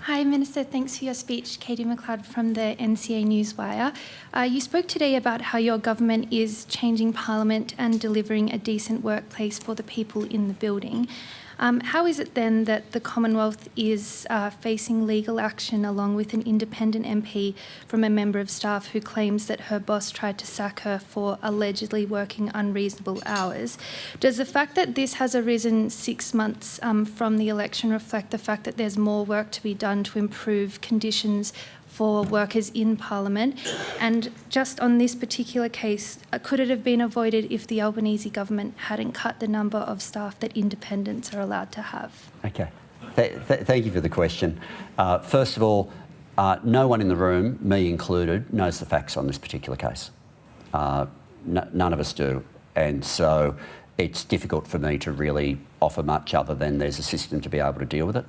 Hi Minister, thanks for your speech. Katie McLeod from the NCA Newswire. You spoke today about how your government is changing Parliament and delivering a decent workplace for the people in the building. How is it then that the Commonwealth is facing legal action along with an independent MP from a member of staff who claims that her boss tried to sack her for allegedly working unreasonable hours? Does the fact that this has arisen 6 months from the election reflect the fact that there's more work to be done to improve conditions for workers in Parliament? And just on this particular case, could it have been avoided if the Albanese government hadn't cut the number of staff that independents are allowed to have? Okay, thank you for the question. First of all, no one in the room, me included, knows the facts on this particular case. None of us do, and so it's difficult for me to really offer much other than there's a system to be able to deal with it.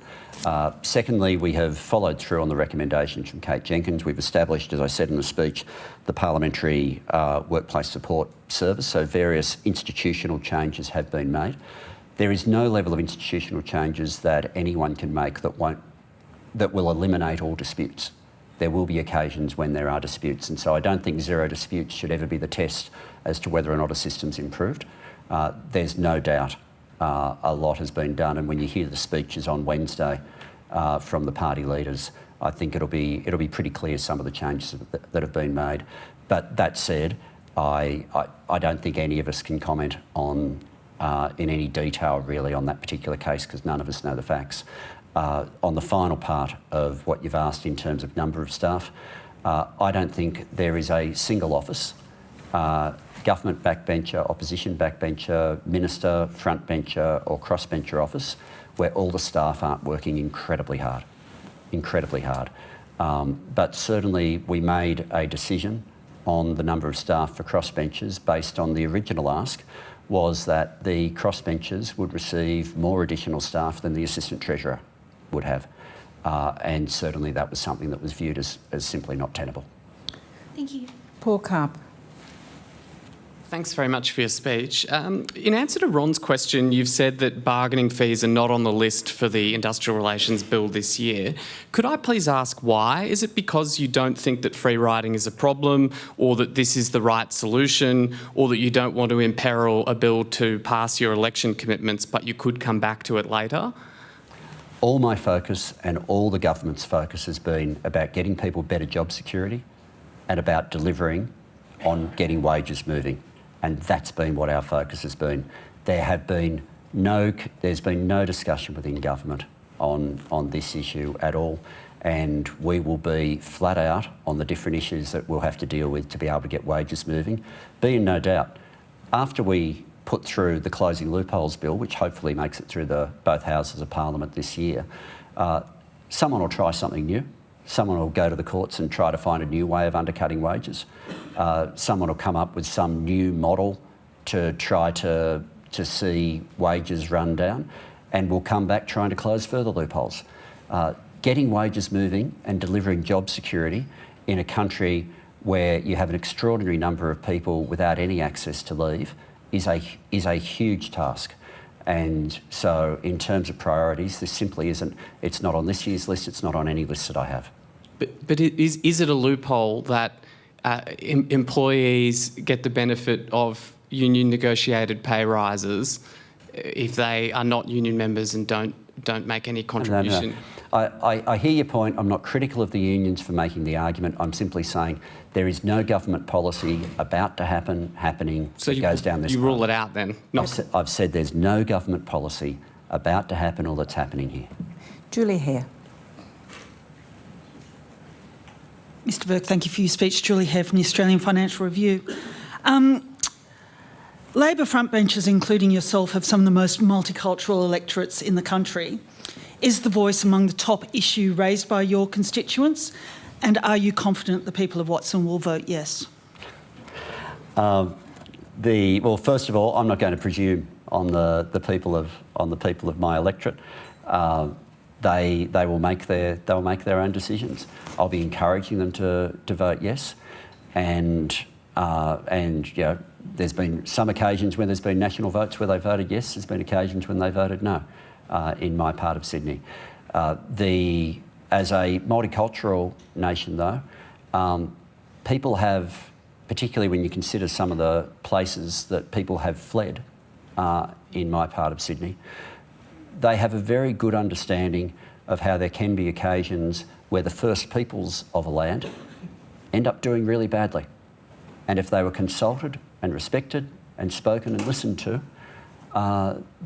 Secondly, we have followed through on the recommendations from Kate Jenkins. We've established, as I said in the speech, the Parliamentary Workplace Support Service, so various institutional changes have been made. There is no level of institutional changes that anyone can make that will eliminate all disputes. There will be occasions when there are disputes, and so I don't think zero disputes should ever be the test as to whether or not a system's improved. There's no doubt a lot has been done, and when you hear the speeches on Wednesday from the party leaders, I think it'll be pretty clear some of the changes that have been made. But that said, I don't think any of us can comment on in any detail really on that particular case because none of us know the facts. On the final part of what you've asked in terms of number of staff, I don't think there is a single office, government backbencher, opposition backbencher, minister, frontbencher or crossbencher office where all the staff aren't working incredibly hard. But certainly we made a decision on the number of staff for crossbenchers based on the original ask was that the crossbenchers would receive more additional staff than the Assistant Treasurer would have. And certainly that was something that was viewed as simply not tenable. Thank you. Paul Karp. Thanks very much for your speech. In answer to Ron's question, you've said that bargaining fees are not on the list for the Industrial Relations Bill this year. Could I please ask why? Is it because you don't think that free riding is a problem, or that this is the right solution, or that you don't want to imperil a bill to pass your election commitments, but you could come back to it later? All my focus and all the government's focus has been about getting people better job security and about delivering on getting wages moving. And that's been what our focus has been. There's been no discussion within government on this issue at all. And we will be flat out on the different issues that we'll have to deal with to be able to get wages moving. Be in no doubt, after we put through the Closing Loopholes Bill, which hopefully makes it through both houses of Parliament this year, someone will try something new Someone will go to the courts and try to find a new way of undercutting wages. Someone will come up with some new model to try to see wages run down, and we'll come back trying to close further loopholes. Getting wages moving and delivering job security in a country where you have an extraordinary number of people without any access to leave is a huge task. And so in terms of priorities, this simply isn't, it's not on this year's list, it's not on any list that I have. But is it a loophole that employees get the benefit of union negotiated pay rises if they are not union members and don't make any contribution? No. I hear your point. I'm not critical of the unions for making the argument. I'm simply saying there is no government policy about to happening that goes down this path. You rule it out then? I've said there's no government policy about to happen or that's happening here. Julie Hare. Mr Burke, thank you for your speech. Julie Hare from the Australian Financial Review. Labor frontbenchers, including yourself, have some of the most multicultural electorates in the country. Is the voice among the top issue raised by your constituents? And are you confident the people of Watson will vote yes? Well, first of all, I'm not going to presume on the people of my electorate. They will make their own decisions. I'll be encouraging them to vote yes, and you know, there's been some occasions when there's been national votes where they voted yes. There's been occasions when they voted no. In my part of Sydney. As a multicultural nation though, people have, particularly when you consider some of the places that people have fled in my part of Sydney, they have a very good understanding of how there can be occasions where the first peoples of a land end up doing really badly. And if they were consulted and respected and spoken and listened to,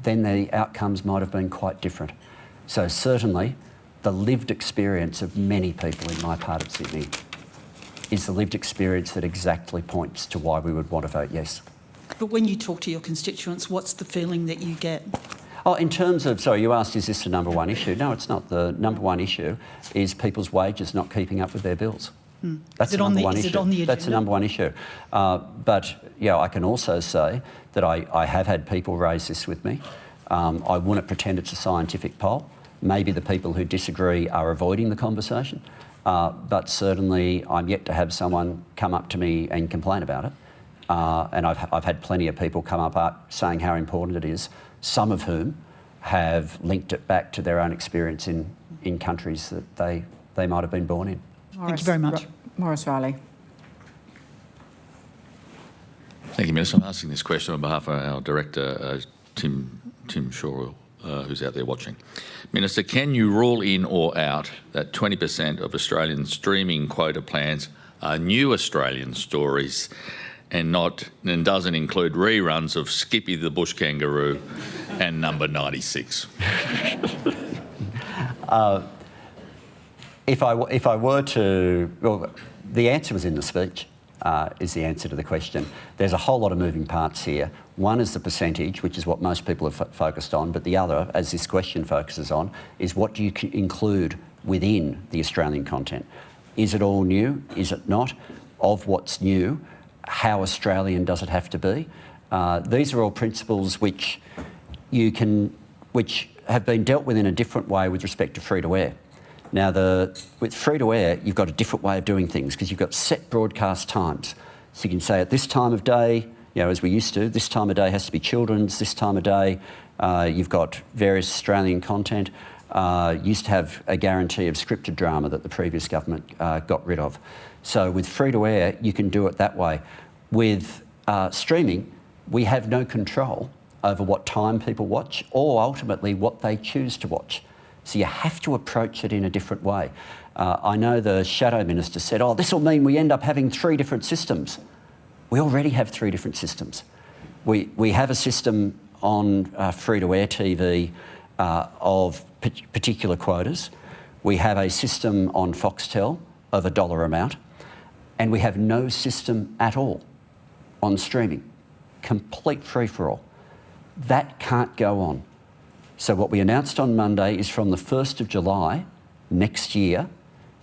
then the outcomes might have been quite different. So certainly the lived experience of many people in my part of Sydney is the lived experience that exactly points to why we would want to vote yes. But when you talk to your constituents, what's the feeling that you get? Oh, in terms of, sorry, you asked, is this the number one issue? No, it's not. The number one issue is people's wages not keeping up with their bills. That's the number one issue. Is it on the agenda? That's the number one issue. But yeah, I can also say that I have had people raise this with me. I wouldn't pretend it's a scientific poll. Maybe the people who disagree are avoiding the conversation, but certainly I'm yet to have someone come up to me and complain about it. And I've had plenty of people come up saying how important it is, some of whom have linked it back to their own experience in countries that they might have been born in. Thank you very much. Maurice Riley. Thank you, Minister. I'm asking this question on behalf of our Director, Tim Shaw, who's out there watching. Minister, can you rule in or out that 20% of Australian streaming quota plans are new Australian stories and doesn't include reruns of Skippy the Bush Kangaroo and Number 96? If I were to, well, the answer was in the speech, is the answer to the question. There's a whole lot of moving parts here. One is the percentage, which is what most people have focused on, but the other, as this question focuses on, is what do you include within the Australian content? Is it all new? Is it not? Of what's new, how Australian does it have to be? These are all principles which have been dealt with in a different way with respect to free-to-air. Now, with free-to-air, you've got a different way of doing things because you've got set broadcast times. So you can say at this time of day, you know, as we used to, this time of day has to be children's, this time of day, you've got various Australian content. Used to have a guarantee of scripted drama that the previous government got rid of. So with free-to-air, you can do it that way. With streaming, we have no control over what time people watch or ultimately what they choose to watch. So you have to approach it in a different way. I know the Shadow Minister said, oh, this will mean we end up having 3 different systems. We already have 3 different systems. We have a system on free-to-air TV of particular quotas. We have a system on Foxtel of a dollar amount, and we have no system at all on streaming. Complete free-for-all. That can't go on. So what we announced on Monday is from the 1st of July next year,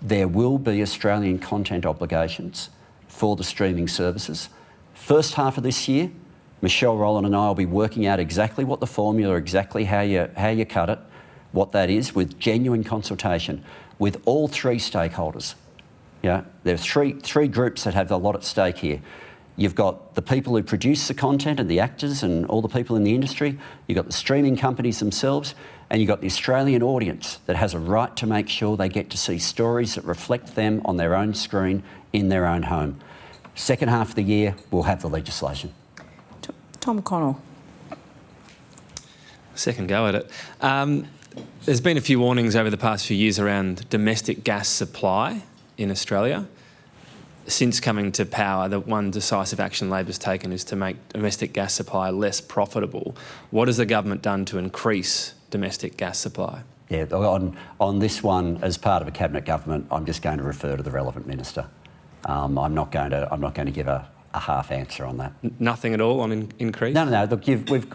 there will be Australian content obligations for the streaming services. First half of this year, Michelle Rowland and I will be working out exactly what the formula, exactly how you cut it, what that is, with genuine consultation with all three stakeholders. Yeah, there are three groups that have a lot at stake here. You've got the people who produce the content and the actors and all the people in the industry. You've got the streaming companies themselves, and you've got the Australian audience that has a right to make sure they get to see stories that reflect them on their own screen in their own home. Second half of the year, we'll have the legislation. Tom Connell. Second go at it. There's been a few warnings over the past few years around domestic gas supply in Australia. Since coming to power, the one decisive action Labor's taken is to make domestic gas supply less profitable. What has the government done to increase domestic gas supply? Yeah, on this one, as part of a cabinet government, I'm just going to refer to the relevant minister. I'm not going to give a half answer on that. Nothing at all on increase? No. Look,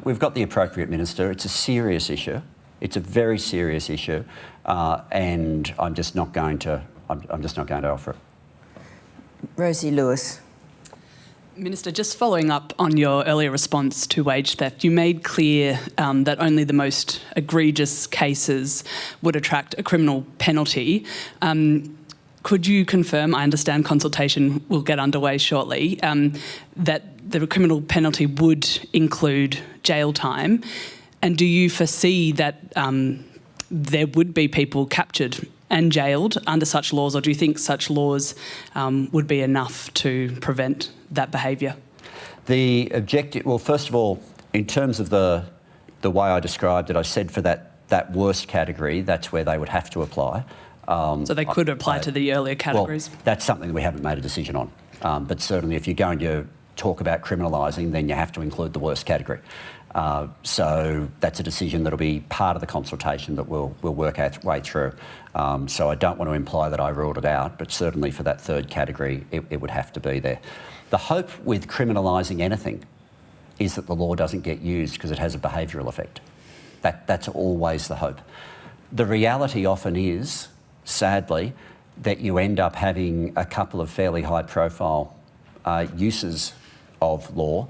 we've got the appropriate minister. It's a serious issue. It's a very serious issue, and I'm just not going to offer it. Rosie Lewis. Minister, just following up on your earlier response to wage theft, you made clear that only the most egregious cases would attract a criminal penalty. Could you confirm, I understand consultation will get underway shortly, that the criminal penalty would include jail time? And do you foresee that there would be people captured and jailed under such laws, or do you think such laws would be enough to prevent that behaviour? The objective, well, first of all, in terms of the way I described it, I said for that worst category, that's where they would have to apply. So they could apply to the earlier categories? Well, that's something that we haven't made a decision on. But certainly if you're going to talk about criminalising, then you have to include the worst category. So that's a decision that'll be part of the consultation that we'll work our way through. So I don't want to imply that I ruled it out, but certainly for that third category, it would have to be there. The hope with criminalising anything is that the law doesn't get used because it has a behavioural effect. That's always the hope. The reality often is, sadly, that you end up having a couple of fairly high-profile uses of law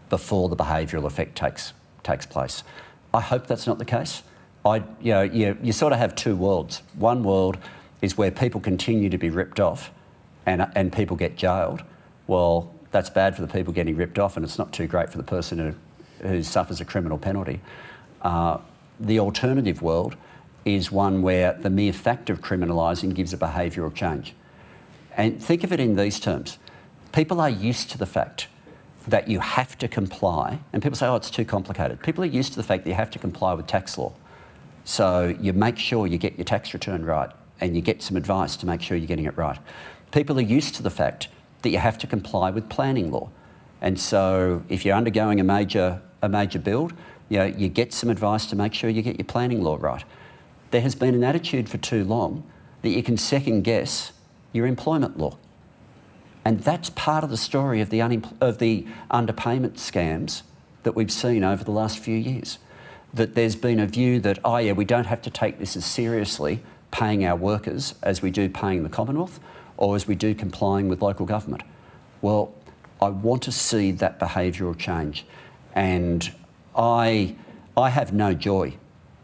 before the behavioural effect takes place. I hope that's not the case. You sort of have two worlds. One world is where people continue to be ripped off and people get jailed. Well, that's bad for the people getting ripped off, and it's not too great for the person who suffers a criminal penalty. The alternative world is one where the mere fact of criminalising gives a behavioural change. And think of it in these terms. People are used to the fact that you have to comply, and people say, oh, it's too complicated. People are used to the fact that you have to comply with tax law. So you make sure you get your tax return right, and you get some advice to make sure you're getting it right. People are used to the fact that you have to comply with planning law. And so if you're undergoing a major build, you get some advice to make sure you get your planning law right. There has been an attitude for too long that you can second guess your employment law. And that's part of the story of the underpayment scams that we've seen over the last few years. That there's been a view that, oh yeah, we don't have to take this as seriously paying our workers as we do paying the Commonwealth or as we do complying with local government. Well, I want to see that behavioural change. And I have no joy,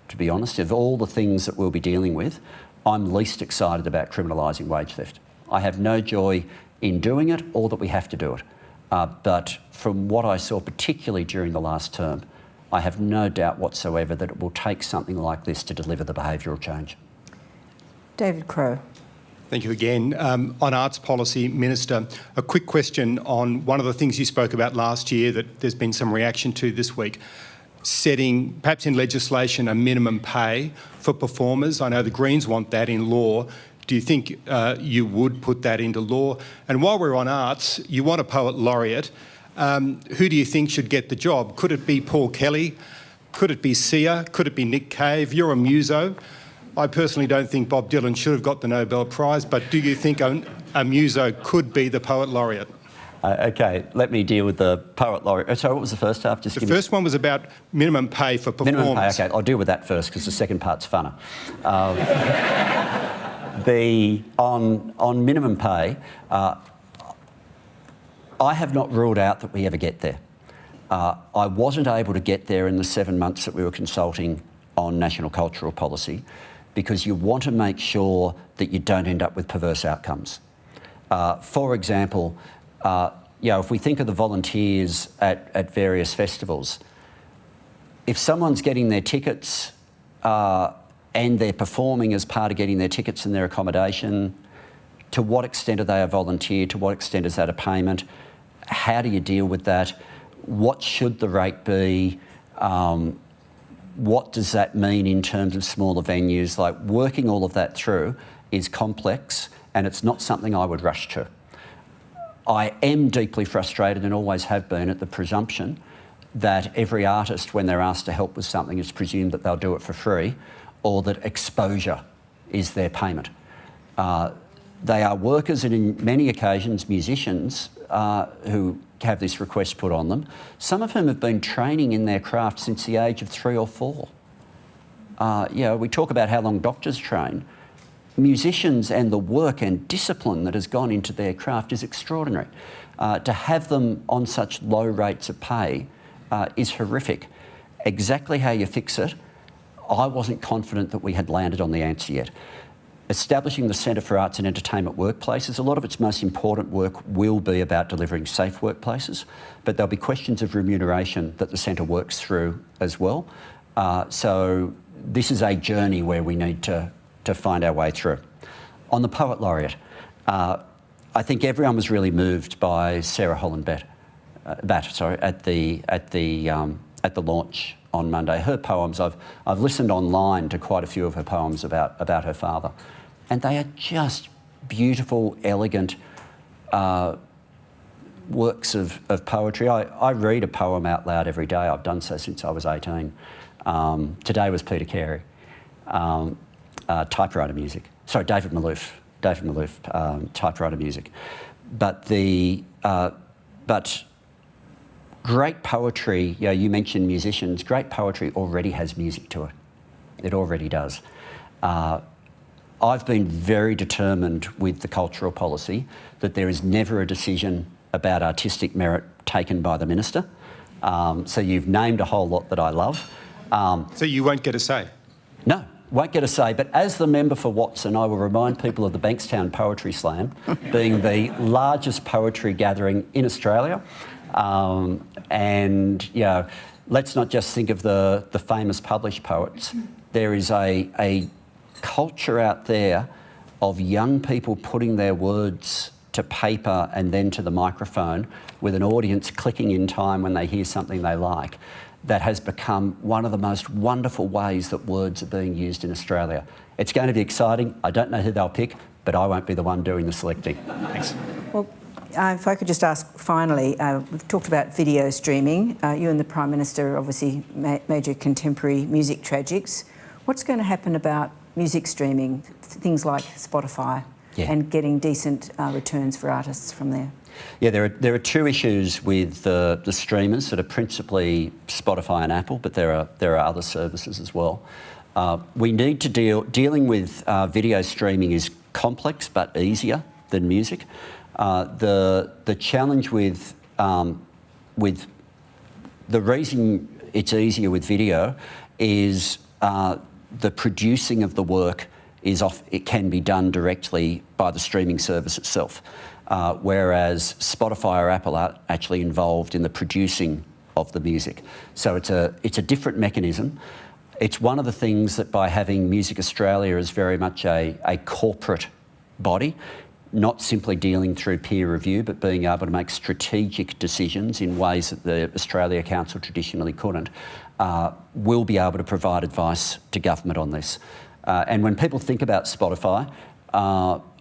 to be honest. Of all the things that we'll be dealing with, I'm least excited about criminalising wage theft. I have no joy in doing it or that we have to do it. But from what I saw, particularly during the last term, I have no doubt whatsoever that it will take something like this to deliver the behavioural change. David Crowe. Thank you again. On arts policy, Minister, a quick question on one of the things you spoke about last year that there's been some reaction to this week, setting, perhaps in legislation, a minimum pay for performers. I know the Greens want that in law. Do you think you would put that into law? And while we're on arts, you want a poet laureate. Who do you think should get the job? Could it be Paul Kelly? Could it be Sia? Could it be Nick Cave? You're a muso. I personally don't think Bob Dylan should have got the Nobel Prize, but do you think a muso could be the poet laureate? Okay, let me deal with the poet laureate. Sorry, what was the first half? The first one was about minimum pay for performers. Minimum pay, okay, I'll deal with that first because the second part's funner. On minimum pay, I have not ruled out that we ever get there. I wasn't able to get there in the 7 months that we were consulting on national cultural policy, because you want to make sure that you don't end up with perverse outcomes. For example, if we think of the volunteers at various festivals, if someone's getting their tickets and they're performing as part of getting their tickets and their accommodation, to what extent are they a volunteer? To what extent is that a payment? How do you deal with that? What should the rate be? What does that mean in terms of smaller venues? Like, working all of that through is complex, and it's not something I would rush to. I am deeply frustrated, and always have been, at the presumption that every artist, when they're asked to help with something, is presumed that they'll do it for free, or that exposure is their payment. They are workers, and in many occasions musicians who have this request put on them, some of whom have been training in their craft since the age of 3 or 4. We talk about how long doctors train. Musicians and the work and discipline that has gone into their craft is extraordinary. To have them on such low rates of pay is horrific. Exactly how you fix it, I wasn't confident that we had landed on the answer yet. Establishing the Centre for Arts and Entertainment Workplaces, a lot of its most important work will be about delivering safe workplaces, but there'll be questions of remuneration that the Centre works through as well. So this is a journey where we need to find our way through. On the Poet Laureate, I think everyone was really moved by Sarah Holland-Batt at the launch on Monday. Her poems, I've listened online to quite a few of her poems about her father, and they are just beautiful, elegant works of poetry. I read a poem out loud every day. I've done so since I was 18. Today was Peter Carey. Typewriter music. Sorry, David Malouf, typewriter music. But great poetry, you mentioned musicians, great poetry already has music to it. It already does. I've been very determined with the cultural policy that there is never a decision about artistic merit taken by the Minister. So you've named a whole lot that I love. So you won't get a say? No. Won't get a say, but as the member for Watson, I will remind people of the Bankstown Poetry Slam being the largest poetry gathering in Australia. Let's not just think of the famous published poets. There is a culture out there of young people putting their words to paper and then to the microphone, with an audience clicking in time when they hear something they like. That has become one of the most wonderful ways that words are being used in Australia. It's going to be exciting. I don't know who they'll pick, but I won't be the one doing the selecting. Thanks. Well, if I could just ask finally, we've talked about video streaming. You and the Prime Minister obviously major contemporary music tragics. What's going to happen about music streaming, things like Spotify, and getting decent returns for artists from there? Yeah, there are two issues with the streamers that are principally Spotify and Apple, but there are other services as well. We need to dealing with video streaming is complex but easier than music. The challenge with the reason it's easier with video is the producing of the work it can be done directly by the streaming service itself. Whereas Spotify or Apple are actually involved in the producing of the music. So it's a different mechanism. It's one of the things that, by having Music Australia as very much a corporate body, not simply dealing through peer review, but being able to make strategic decisions in ways that the Australia Council traditionally couldn't, will be able to provide advice to government on this. And when people think about Spotify,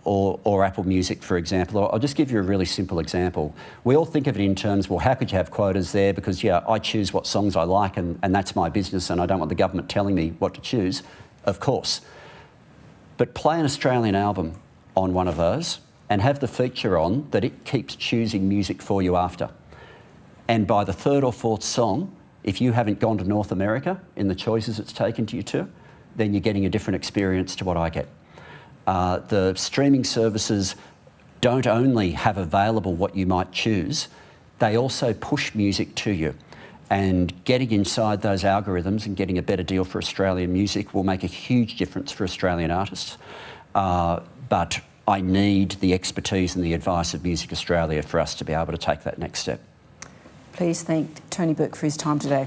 or Apple Music, for example, I'll just give you a really simple example. We all think of it in terms, well, how could you have quotas there? Because, I choose what songs I like and that's my business, and I don't want the government telling me what to choose. Of course. But play an Australian album on one of those and have the feature on that it keeps choosing music for you after. And by the third or fourth song, if you haven't gone to North America in the choices it's taken to you to, then you're getting a different experience to what I get. The streaming services don't only have available what you might choose, they also push music to you. And getting inside those algorithms and getting a better deal for Australian music will make a huge difference for Australian artists. But I need the expertise and the advice of Music Australia for us to be able to take that next step. Please thank Tony Burke for his time today.